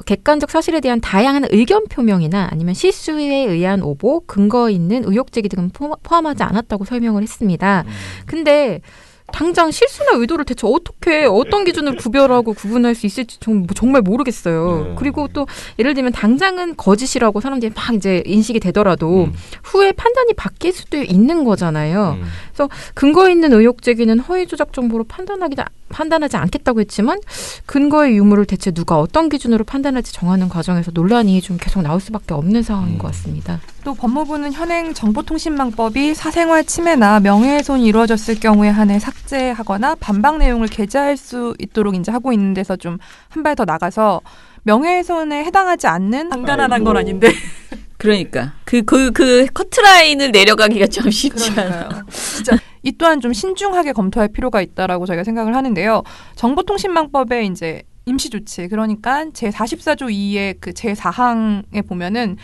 객관적 사실에 대한 다양한 의견 표명이나 아니면 실수에 의한 오보, 근거 있는 의혹 제기 등은 포함하지 않았다고 설명을 했습니다. 근데 당장 실수나 의도를 대체 어떻게 어떤 기준으로 구별하고 구분할 수 있을지 정말 모르겠어요. 그리고 또 예를 들면 당장은 거짓이라고 사람들이 막 이제 인식이 되더라도 후에 판단이 바뀔 수도 있는 거잖아요. 그래서 근거 있는 의혹 제기는 허위 조작 정보로 판단하지 않겠다고 했지만 근거의 유무를 대체 누가 어떤 기준으로 판단할지 정하는 과정에서 논란이 좀 계속 나올 수밖에 없는 상황인 것 같습니다. 또 법무부는 현행 정보통신망법이 사생활 침해나 명예훼손이 이루어졌을 경우에 한해 삭제하거나 반박 내용을 게재할 수 있도록 이제 하고 있는 데서 좀 한 발 더 나가서 명예훼손에 해당하지 않는 간단한 건 아닌데 그러니까 그 커트라인을 내려가기가 좀 쉽지 않아요. 진짜 이 또한 좀 신중하게 검토할 필요가 있다라고 저희가 생각을 하는데요. 정보통신망법에 이제 임시조치, 그러니까 제44조 2의 그 제4항에 보면은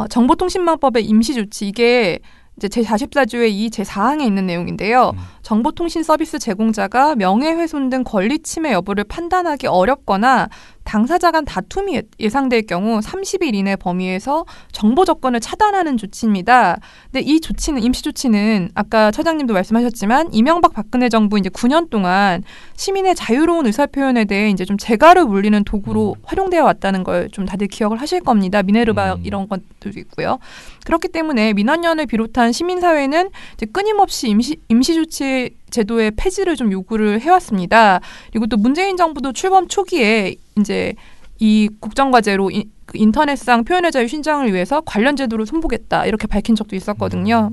정보통신망법의 임시조치, 이게 이제 제44조의 이 제4항에 있는 내용인데요. 정보통신 서비스 제공자가 명예훼손 등 권리 침해 여부를 판단하기 어렵거나 당사자 간 다툼이 예상될 경우 30일 이내 범위에서 정보 접근을 차단하는 조치입니다. 근데 이 조치는, 임시조치는 아까 처장님도 말씀하셨지만 이명박 박근혜 정부 이제 9년 동안 시민의 자유로운 의사표현에 대해 이제 좀 재갈을 울리는 도구로 활용되어 왔다는 걸 좀 다들 기억을 하실 겁니다. 미네르바 이런 것들도 있고요. 그렇기 때문에 민원연을 비롯한 시민사회는 이제 끊임없이 임시조치 제도의 폐지를 좀 요구를 해왔습니다. 그리고 또 문재인 정부도 출범 초기에 이제 이 국정과제로 인터넷상 표현의 자유 신장을 위해서 관련 제도를 손보겠다 이렇게 밝힌 적도 있었거든요.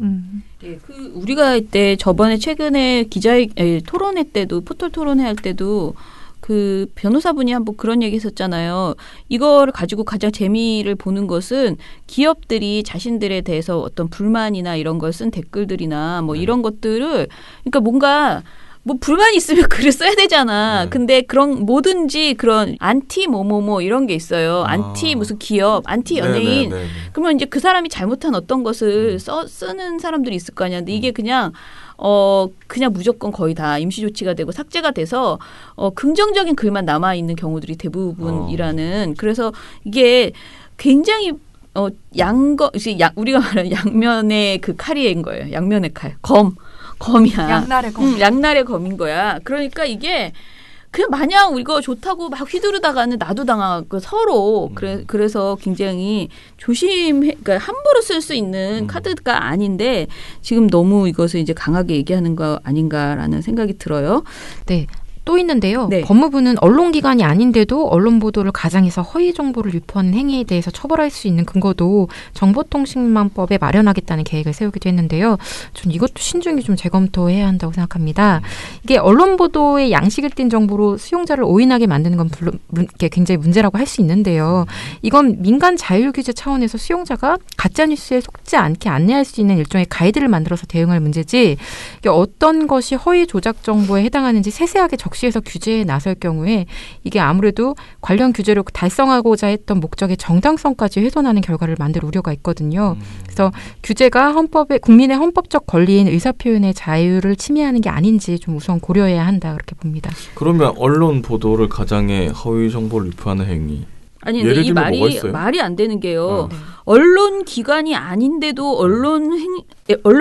네, 그 우리가 이때 저번에 최근에 토론회 때도 포털 토론회 할 때도 그 변호사분이 한번 그런 얘기 했었잖아요. 이거를 가지고 가장 재미를 보는 것은 기업들이 자신들에 대해서 어떤 불만이나 이런 걸 쓴 댓글들이나 뭐 이런 것들을, 그러니까 뭔가 뭐 불만이 있으면 글을 써야 되잖아. 근데 그런 뭐든지 그런 안티 뭐뭐뭐 이런 게 있어요. 안티 무슨 기업, 안티 연예인. 그러면 이제 그 사람이 잘못한 어떤 것을 쓰는 사람들이 있을 거 아니야. 근데 이게 그냥 무조건 거의 다 임시조치가 되고 삭제가 돼서 긍정적인 글만 남아 있는 경우들이 대부분이라는. 그래서 이게 굉장히 우리가 말하는 양면의 그 칼인 거예요. 양면의 칼, 검이야. 양날의 검. 양날의 검인 거야. 그러니까 이게 그냥 마냥 이거 좋다고 막 휘두르다가는 나도 당하고 서로 그래서 굉장히 그러니까 함부로 쓸 수 있는 카드가 아닌데 지금 너무 이것을 이제 강하게 얘기하는 거 아닌가라는 생각이 들어요. 네. 또 있는데요. 네. 법무부는 언론기관이 아닌데도 언론 보도를 가장해서 허위 정보를 유포하는 행위에 대해서 처벌할 수 있는 근거도 정보통신망법에 마련하겠다는 계획을 세우기도 했는데요. 전 이것도 신중히 좀 재검토해야 한다고 생각합니다. 이게 언론 보도에 양식을 띤 정보로 수용자를 오인하게 만드는 건 물론 굉장히 문제라고 할 수 있는데요. 이건 민간 자율 규제 차원에서 수용자가 가짜뉴스에 속지 않게 안내할 수 있는 일종의 가이드를 만들어서 대응할 문제지, 이게 어떤 것이 허위 조작 정보에 해당하는지 세세하게 적시해서 규제에 나설 경우에 이게 아무래도 관련 규제를 달성하고자 했던 목적의 정당성까지 훼손하는 결과를 만들 우려가 있거든요. 그래서 규제가 국민의 헌법적 권리인 의사표현의 자유를 침해하는 게 아닌지 좀 우선 고려해야 한다 그렇게 봅니다. 그러면 언론 보도를 가장해 허위 정보를 유포하는 행위. 아니 예를 근데 이 들면 뭐가 있어요? 말이 안 되는 게요. 언론 기관이 아닌데도 언론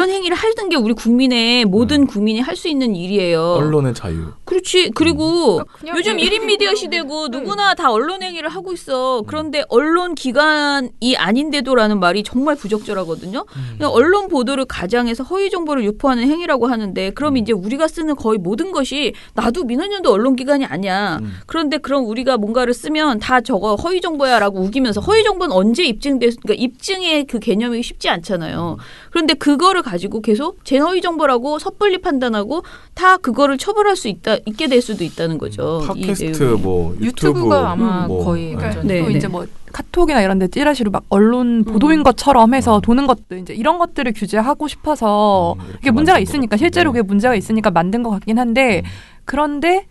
행위를 하는 게 우리 국민의 모든 국민이 할 수 있는 일이에요. 언론의 자유. 그렇지. 그리고 그냥 요즘 1인 미디어 시대고 누구나 다 언론 행위를 하고 있어. 그런데 언론 기관이 아닌데도라는 말이 정말 부적절하거든요. 그냥 언론 보도를 가장해서 허위 정보를 유포하는 행위라고 하는데 그럼 이제 우리가 쓰는 거의 모든 것이 나도 민원연도 언론 기관이 아니야. 그런데 그럼 우리가 뭔가를 쓰면 다 저거 허위 정보야라고 우기면서 허위 정보는 언제 그러니까 입증의 그 개념이 쉽지 않잖아요. 그런데 그거를 가지고 계속 제허위 정보라고 섣불리 판단하고 다 그거를 처벌할 수 있게 될 수도 있다는 거죠. 팟캐스트 뭐 유튜브가 아마 뭐, 거의 그러니까 네. 또 이제 뭐 카톡이나 이런 데 찌라시로 막 언론 보도인 것처럼 해서 도는 것들 이제 이런 것들을 규제하고 싶어서 이게 문제가 있으니까 실제로 그게 문제가 있으니까 만든 것 같긴 한데 그런데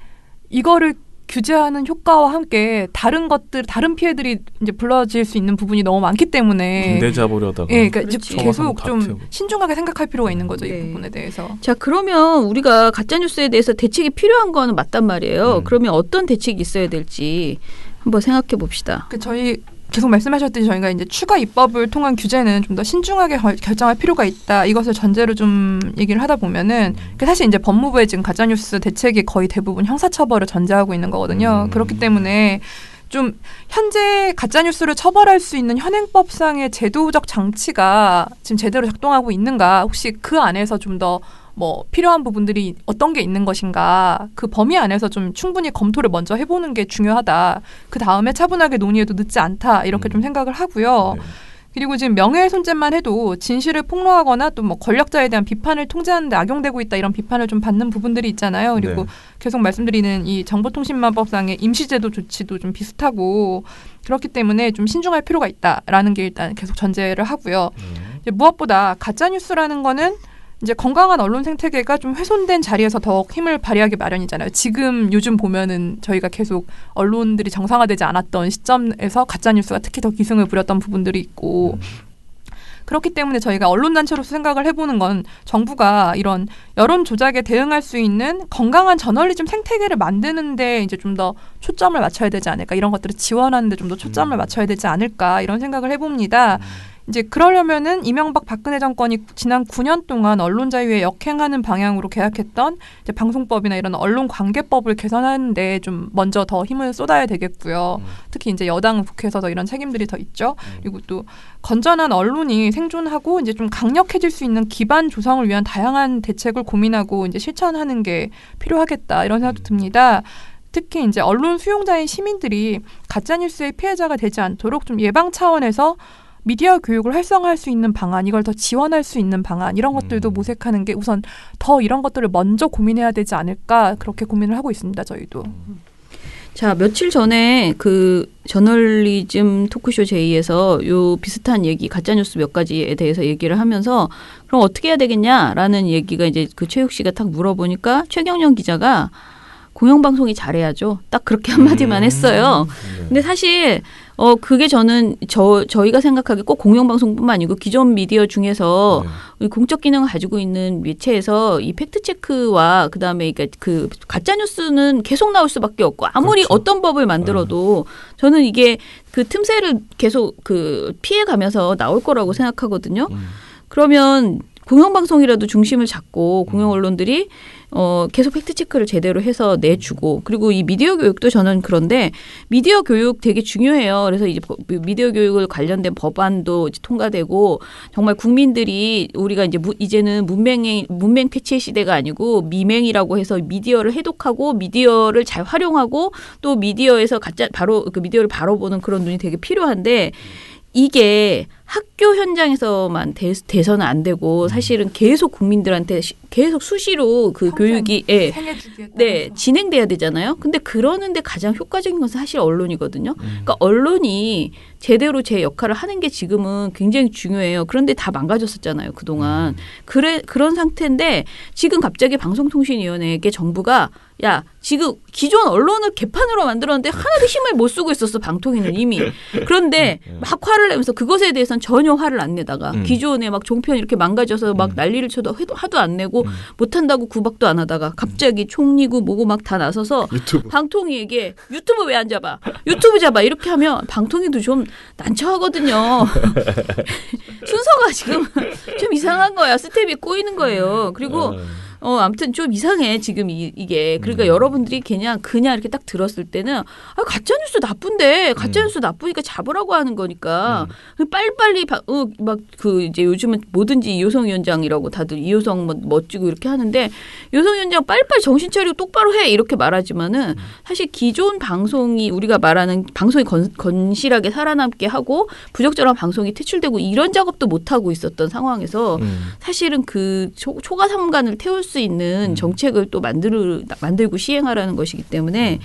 이거를 규제하는 효과와 함께 다른 피해들이 이제 불러질 수 있는 부분이 너무 많기 때문에 빈대 잡으려다가 예, 그러니까 그렇지. 계속 좀 태우고. 신중하게 생각할 필요가 있는 거죠. 네. 이 부분에 대해서. 자, 그러면 우리가 가짜뉴스에 대해서 대책이 필요한 거는 맞단 말이에요. 그러면 어떤 대책이 있어야 될지 한번 생각해 봅시다. 저희 계속 말씀하셨듯이 저희가 이제 추가 입법을 통한 규제는 좀 더 신중하게 결정할 필요가 있다. 이것을 전제로 좀 얘기를 하다 보면은 사실 이제 법무부의 지금 가짜뉴스 대책이 거의 대부분 형사처벌을 전제하고 있는 거거든요. 그렇기 때문에 좀 현재 가짜뉴스를 처벌할 수 있는 현행법상의 제도적 장치가 지금 제대로 작동하고 있는가 혹시 그 안에서 좀 더 뭐 필요한 부분들이 어떤 게 있는 것인가 그 범위 안에서 좀 충분히 검토를 먼저 해보는 게 중요하다. 그 다음에 차분하게 논의해도 늦지 않다. 이렇게 좀 생각을 하고요. 네. 그리고 지금 명예훼손죄만 해도 진실을 폭로하거나 또 뭐 권력자에 대한 비판을 통제하는 데 악용되고 있다 이런 비판을 좀 받는 부분들이 있잖아요. 그리고 네. 계속 말씀드리는 이 정보통신망법상의 임시제도 조치도 좀 비슷하고 그렇기 때문에 좀 신중할 필요가 있다라는 게 일단 계속 전제를 하고요. 이제 무엇보다 가짜뉴스라는 거는 이제 건강한 언론 생태계가 좀 훼손된 자리에서 더욱 힘을 발휘하기 마련이잖아요. 지금 요즘 보면은 저희가 계속 언론들이 정상화되지 않았던 시점에서 가짜뉴스가 특히 더 기승을 부렸던 부분들이 있고 그렇기 때문에 저희가 언론단체로서 생각을 해보는 건 정부가 이런 여론 조작에 대응할 수 있는 건강한 저널리즘 생태계를 만드는데 이제 좀 더 초점을 맞춰야 되지 않을까 이런 것들을 지원하는데 좀 더 초점을 맞춰야 되지 않을까 이런 생각을 해봅니다. 이제 그러려면은 이명박 박근혜 정권이 지난 9년 동안 언론 자유에 역행하는 방향으로 계약했던 이제 방송법이나 이런 언론 관계법을 개선하는데 좀 먼저 더 힘을 쏟아야 되겠고요. 특히 이제 여당 국회에서 더 이런 책임들이 더 있죠. 그리고 또 건전한 언론이 생존하고 이제 좀 강력해질 수 있는 기반 조성을 위한 다양한 대책을 고민하고 이제 실천하는 게 필요하겠다 이런 생각도 듭니다. 특히 이제 언론 수용자인 시민들이 가짜뉴스의 피해자가 되지 않도록 좀 예방 차원에서 미디어 교육을 활성화할 수 있는 방안, 이걸 더 지원할 수 있는 방안 이런 것들도 모색하는 게 우선 더 이런 것들을 먼저 고민해야 되지 않을까 그렇게 고민을 하고 있습니다. 저희도. 자, 며칠 전에 그 저널리즘 토크쇼 제2에서 요 비슷한 얘기 가짜뉴스 몇 가지에 대해서 얘기를 하면서 그럼 어떻게 해야 되겠냐라는 얘기가 이제 그 최욱 씨가 딱 물어보니까 최경영 기자가 공영방송이 잘해야죠. 딱 그렇게 한마디만 했어요. 근데 사실 그게 저는 저희가 생각하기에 꼭 공영방송뿐만 아니고 기존 미디어 중에서 공적 기능을 가지고 있는 매체에서 이 팩트 체크와 그다음에 그러니까 그 가짜 뉴스는 계속 나올 수밖에 없고 아무리 그렇죠. 어떤 법을 만들어도 저는 이게 그 틈새를 계속 그 피해 가면서 나올 거라고 생각하거든요. 그러면 공영방송이라도 중심을 잡고 공영 언론들이 계속 팩트체크를 제대로 해서 내주고 그리고 이 미디어 교육도 저는 그런데 미디어 교육 되게 중요해요. 그래서 이제 미디어 교육을 관련된 법안도 이제 통과되고 정말 국민들이 우리가 이제 이제는 문맹 폐체 시대가 아니고 미맹이라고 해서 미디어를 해독하고 미디어를 잘 활용하고 또 미디어에서 그 미디어를 바로 보는 그런 눈이 되게 필요한데 이게 학교 현장에서만 돼서는 안 되고 사실은 계속 국민들한테 계속 수시로 그 교육이 진행돼야 되잖아요. 근데 그러는데 가장 효과적인 것은 사실 언론이거든요. 그러니까 언론이 제대로 제 역할을 하는 게 지금은 굉장히 중요해요. 그런데 다 망가졌었잖아요, 그동안. 그런 상태인데 지금 갑자기 방송통신위원회에게 정부가 야, 지금 기존 언론을 개판으로 만들었는데 하나도 힘을 못 쓰고 있었어, 방통위는 이미. 그런데 막 화를 내면서 그것에 대해서는 전혀 화를 안 내다가 기존에 막 종편 이렇게 망가져서 막 난리를 쳐도 하도 안 내고 못한다고 구박도 안 하다가 갑자기 총리고 뭐고 막 다 나서서 방통위에게 유튜브 왜 안 잡아? 유튜브 잡아. 이렇게 하면 방통위도 좀 난처하거든요. 순서가 지금 좀 이상한 거야. 스텝이 꼬이는 거예요. 그리고 아무튼 좀 이상해 지금 이게. 그러니까 여러분들이 그냥 이렇게 딱 들었을 때는 아, 가짜뉴스 나쁜데 가짜뉴스 나쁘니까 잡으라고 하는 거니까 빨리빨리 막 그 이제 요즘은 뭐든지 이효성 위원장이라고 다들 이효성 뭐 멋지고 이렇게 하는데 이효성 위원장 빨리빨리 정신 차리고 똑바로 해 이렇게 말하지만은 사실 기존 방송이 우리가 말하는 방송이 건실하게 살아남게 하고 부적절한 방송이 퇴출되고 이런 작업도 못 하고 있었던 상황에서 사실은 그 초과 삼간을 태울 수 있는 정책을 또 만들고 시행하라는 것이기 때문에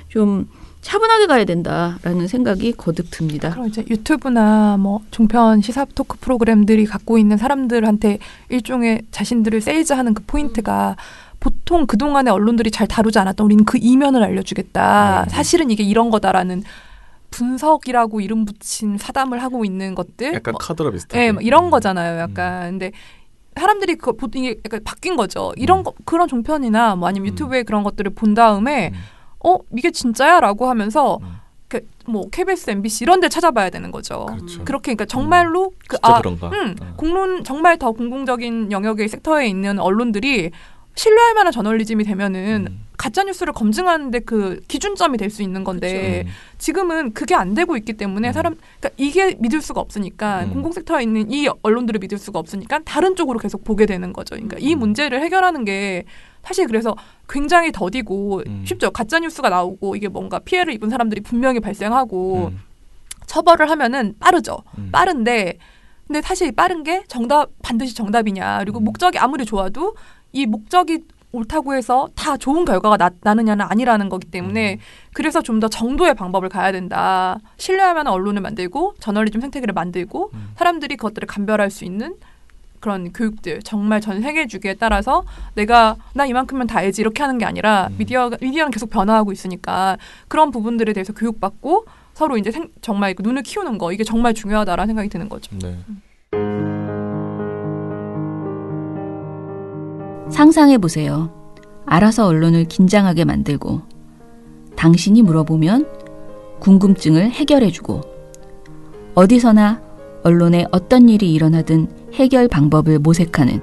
좀 차분하게 가야 된다라는 생각이 거듭 듭니다. 그럼 이제 유튜브나 뭐 종편 시사 토크 프로그램들이 갖고 있는 사람들한테 일종의 자신들을 세일즈하는 그 포인트가 보통 그동안의 언론들이 잘 다루지 않았던 우리는 그 이면을 알려주겠다. 사실은 이게 이런 거다라는 분석이라고 이름 붙인 사담을 하고 있는 것들. 약간 카드라 비슷하게. 네, 뭐 이런 거잖아요. 약간. 근데 사람들이 보통 이게 약간 바뀐 거죠. 이런 거, 그런 종편이나 뭐 아니면 유튜브에 그런 것들을 본 다음에 이게 진짜야라고 하면서 뭐 KBS, MBC 이런 데 찾아봐야 되는 거죠. 그렇죠. 그렇게 그러니까 정말로 그런가? 공론 정말 더 공공적인 영역의 섹터에 있는 언론들이 신뢰할 만한 저널리즘이 되면은 가짜 뉴스를 검증하는데 그 기준점이 될 수 있는 건데 지금은 그게 안 되고 있기 때문에 그러니까 이게 믿을 수가 없으니까 공공 섹터에 있는 이 언론들을 믿을 수가 없으니까 다른 쪽으로 계속 보게 되는 거죠. 그러니까 이 문제를 해결하는 게 사실 그래서 굉장히 더디고 쉽죠. 가짜 뉴스가 나오고 이게 뭔가 피해를 입은 사람들이 분명히 발생하고 처벌을 하면은 빠르죠. 빠른데 근데 사실 빠른 게 반드시 정답이냐. 그리고 목적이 아무리 좋아도 이 목적이 옳다고 해서 다 좋은 결과가 나느냐는 아니라는 거기 때문에 그래서 좀 더 정도의 방법을 가야 된다. 신뢰할 만한 언론을 만들고 저널리즘 생태계를 만들고 사람들이 그것들을 감별할 수 있는 그런 교육들 정말 전 세계 주기에 따라서 나 이만큼면 다 알지 이렇게 하는 게 아니라 미디어는 계속 변화하고 있으니까 그런 부분들에 대해서 교육받고 서로 이제 정말 눈을 키우는 거 이게 정말 중요하다라는 생각이 드는 거죠. 네. 상상해보세요. 알아서 언론을 긴장하게 만들고 당신이 물어보면 궁금증을 해결해주고 어디서나 언론에 어떤 일이 일어나든 해결 방법을 모색하는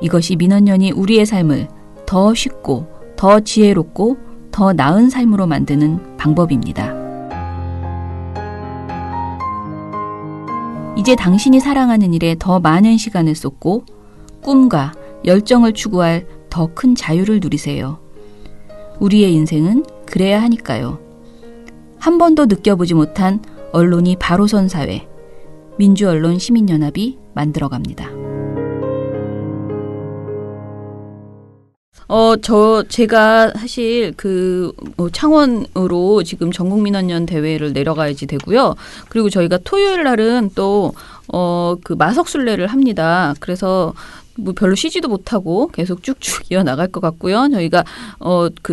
이것이 민원연이 우리의 삶을 더 쉽고 더 지혜롭고 더 나은 삶으로 만드는 방법입니다. 이제 당신이 사랑하는 일에 더 많은 시간을 쏟고 꿈과 열정을 추구할 더 큰 자유를 누리세요. 우리의 인생은 그래야 하니까요. 한 번도 느껴보지 못한 언론이 바로 선 사회, 민주언론 시민연합이 만들어갑니다. 제가 사실 창원으로 지금 전국민원연 대회를 내려가야지 되고요. 그리고 저희가 토요일 날은 또, 마석술래를 합니다. 그래서 뭐 별로 쉬지도 못하고 계속 쭉쭉 이어나갈 것 같고요. 저희가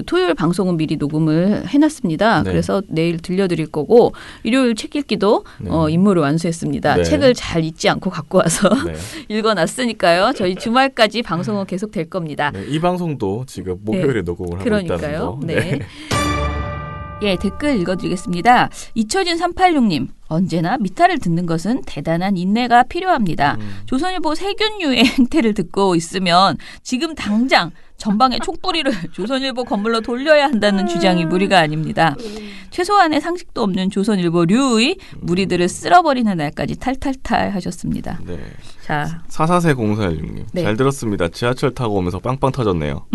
토요일 방송은 미리 녹음을 해놨습니다. 네. 그래서 내일 들려드릴 거고 일요일 책 읽기도 임무를 완수했습니다. 네. 책을 잘 읽지 않고 갖고 와서 읽어놨으니까요. 저희 주말까지 방송은 계속 될 겁니다. 네, 이 방송도 지금 목요일에 녹음을 하고 있다는 거. 네. 예, 댓글 읽어드리겠습니다. 잊혀진 386님. 언제나 미타를 듣는 것은 대단한 인내가 필요합니다. 조선일보 세균류의 행태를 듣고 있으면 지금 당장 전방에 촛불이를 조선일보 건물로 돌려야 한다는 주장이 무리가 아닙니다. 최소한의 상식도 없는 조선일보류의 무리들을 쓸어버리는 날까지 탈탈탈 하셨습니다. 네. 자, 444006님. 네. 잘 들었습니다. 지하철 타고 오면서 빵빵 터졌네요.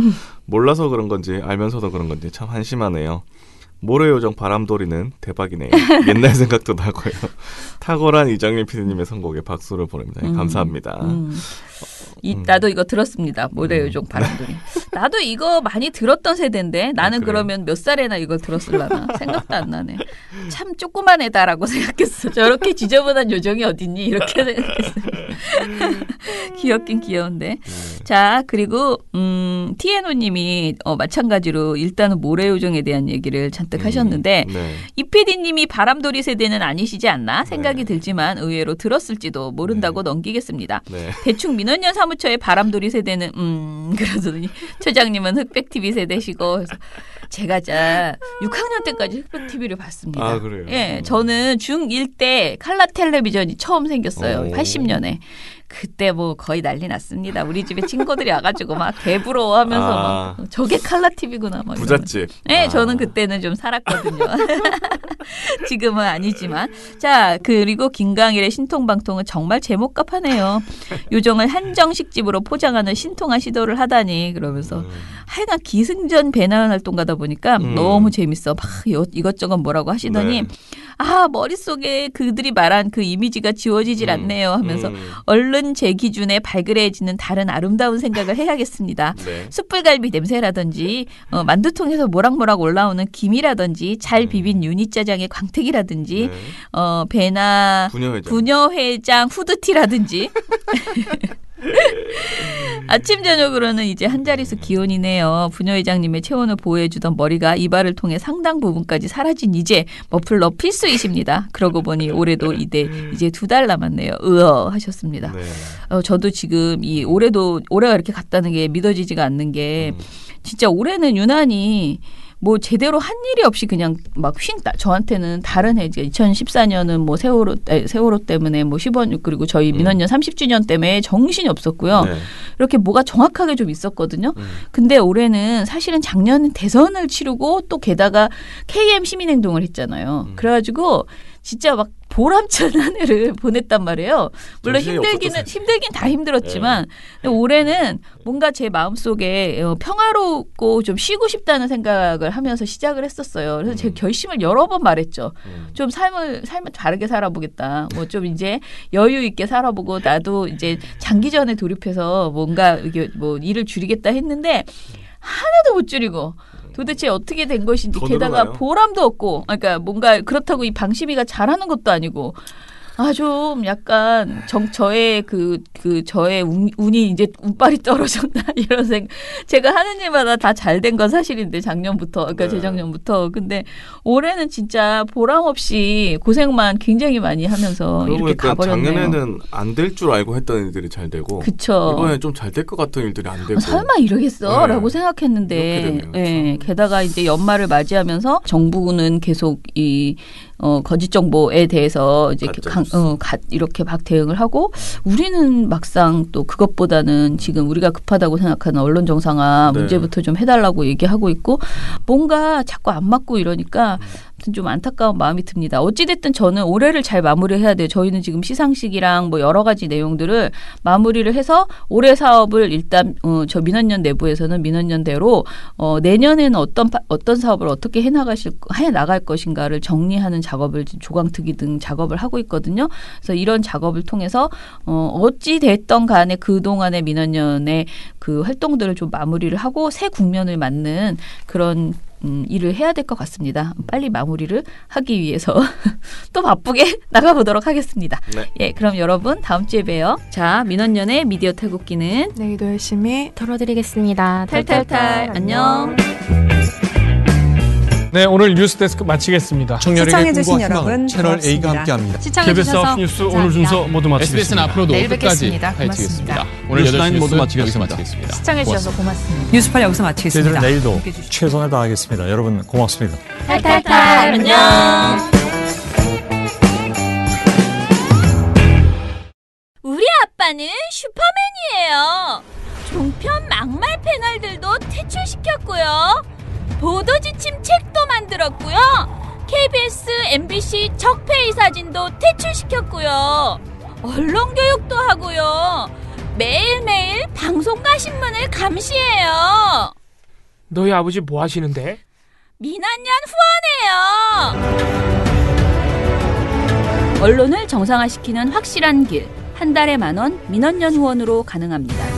몰라서 그런 건지 알면서도 그런 건지 참 한심하네요. 모래요정 바람돌이는 대박이네요. 옛날 생각도 나고요. 탁월한 이정일 PD님의 선곡에 박수를 보냅니다. 감사합니다. 나도 이거 들었습니다. 모래요정 바람돌이. 나도 이거 많이 들었던 세대인데 나는 그러면 몇 살에나 이걸 들었을라나 생각도 안 나네. 참 조그만 애다라고 생각했어. 저렇게 지저분한 요정이 어딨니? 이렇게 생각했어. 귀엽긴 귀여운데. 자, 그리고 TNO님이 마찬가지로 일단은 모래요정에 대한 얘기를 잔뜩 하셨는데 네. 이 PD님이 바람돌이 세대는 아니시지 않나 생각이 들지만 의외로 들었을지도 모른다고 넘기겠습니다. 네. 대충 민원연 사무처의 바람돌이 세대는 그러더니 처장님은 흑백TV 세대시고 그래서 제가 6학년 때까지 흑백TV를 봤습니다. 아, 그래요? 예, 저는 중1 때 칼라 텔레비전이 처음 생겼어요. 오. 80년에. 그때 뭐 거의 난리 났습니다. 우리 집에 친구들이 와가지고 막 개부러워하면서 막 저게 칼라 TV구나. 막 부잣집. 네, 저는 그때는 좀 살았거든요. 지금은 아니지만. 자, 그리고 김강일의 신통방통은 정말 제목값하네요. 요정을 한정식집으로 포장하는 신통한 시도를 하다니 그러면서 하여간 기승전 배낭 활동 가다 보니까 너무 재밌어. 막 이것저것 뭐라고 하시더니 네. 머릿속에 그들이 말한 그 이미지가 지워지질 않네요 하면서 얼른 제 기준에 발그레해지는 다른 아름다운 생각을 해야겠습니다. 네. 숯불갈비 냄새라든지 만두통에서 모락모락 올라오는 김이라든지 잘 비빈 유니짜장의 광택이라든지 네. 배나 부녀회장 후드티라든지 아침 저녁으로는 이제 한 자릿수 기온이네요. 부녀회장님의 체온을 보호해주던 머리가 이발을 통해 상당 부분까지 사라진 이제 머플러 필수이십니다. 그러고 보니 올해도 이제 2달 남았네요. 하셨습니다. 네. 저도 지금 이 올해가 이렇게 갔다는 게 믿어지지가 않는 게 진짜 올해는 유난히 뭐 제대로 한 일이 없이 그냥 막 저한테는 다른 해 2014년은 뭐 세월호 때문에 뭐 15년 그리고 저희 민원연 30주년 때문에 정신이 없었고요. 네. 이렇게 뭐가 정확하게 좀 있었거든요. 근데 올해는 사실은 작년 대선을 치르고 또 게다가 KM 시민행동을 했잖아요. 그래가지고 진짜 막 보람찬 한 해를 보냈단 말이에요. 물론 힘들긴 다 힘들었지만 근데 올해는 뭔가 제 마음속에 평화롭고 좀 쉬고 싶다는 생각을 하면서 시작을 했었어요. 그래서 제 결심을 여러 번 말했죠. 좀 삶을 다르게 살아보겠다. 뭐 좀 이제 여유 있게 살아보고 나도 이제 장기전에 돌입해서 뭔가 이게 뭐 일을 줄이겠다 했는데 하나도 못 줄이고 도대체 어떻게 된 것인지 게다가 늘어나요. 보람도 없고 그러니까 뭔가 그렇다고 이 방심이가 잘하는 것도 아니고 좀 약간 저의 저의 운이 이제 운빨이 떨어졌나 이런 생각. 제가 하는 일마다 다 잘 된 건 사실인데 작년부터 그러니까 재작년부터 근데 올해는 진짜 보람 없이 고생만 굉장히 많이 하면서 이렇게 가버렸네요. 작년에는 안 될 줄 알고 했던 일들이 잘 되고 그쵸. 이번에 좀 잘 될 것 같은 일들이 안 되고 설마 이러겠어? 네. 라고 생각했는데 이렇게 되네요. 게다가 이제 연말을 맞이하면서 정부는 계속 이 거짓 정보에 대해서 이제 이렇게 막 대응을 하고 우리는 막상 또 그것보다는 지금 우리가 급하다고 생각하는 언론 정상화 문제부터 좀 해달라고 얘기하고 있고 뭔가 자꾸 안 맞고 이러니까 좀 안타까운 마음이 듭니다. 어찌됐든 저는 올해를 잘 마무리해야 돼요. 저희는 지금 시상식이랑 뭐 여러 가지 내용들을 마무리를 해서 올해 사업을 일단 저 민원연 내부에서는 민원연대로 내년에는 어떤 사업을 어떻게 해 나갈 것인가를 정리하는 작업을 조강특위 등 작업을 하고 있거든요. 그래서 이런 작업을 통해서 어찌 됐던 간에 그동안의 민원연의 그 활동들을 좀 마무리를 하고 새 국면을 맞는 그런 일을 해야 될 것 같습니다. 빨리 마무리를 하기 위해서 또 바쁘게 나가보도록 하겠습니다. 네. 예, 그럼 여러분 다음 주에 봬요. 자, 민원연의 미디어 탈곡기는 내일도 열심히 털어드리겠습니다. 탈탈탈 안녕. 네, 오늘 뉴스데스크 마치겠습니다. 청년에게 시청해주신 꿈과 희망을 여러분 채널 A가 고맙습니다. 함께합니다. KBS 시청해주셔서 9뉴스 오늘 순서 모두 SBS는 마치겠습니다. 앞으로도 내일 끝까지 뵙겠습니다. 파헤치겠습니다. 고맙습니다. 오늘 8시 뉴스라인 모두 뉴스 여기서 마치겠습니다. 마치겠습니다. 시청해주셔서 고맙습니다. 뉴스팔 여기서 마치겠습니다. 저희들은 내일도 함께해 주십시오. 최선을 다하겠습니다. 여러분 고맙습니다. 탈탈탈 안녕. 우리 아빠는 슈퍼맨이에요. 종편 막말 패널들도 퇴출시켰고요. 보도 지침 책도 만들었고요. KBS, MBC 적폐의 사진도 퇴출시켰고요. 언론 교육도 하고요. 매일매일 방송과 신문을 감시해요. 너희 아버지 뭐 하시는데? 민원연 후원해요. 언론을 정상화시키는 확실한 길. 한 달에 10,000원 민원연 후원으로 가능합니다.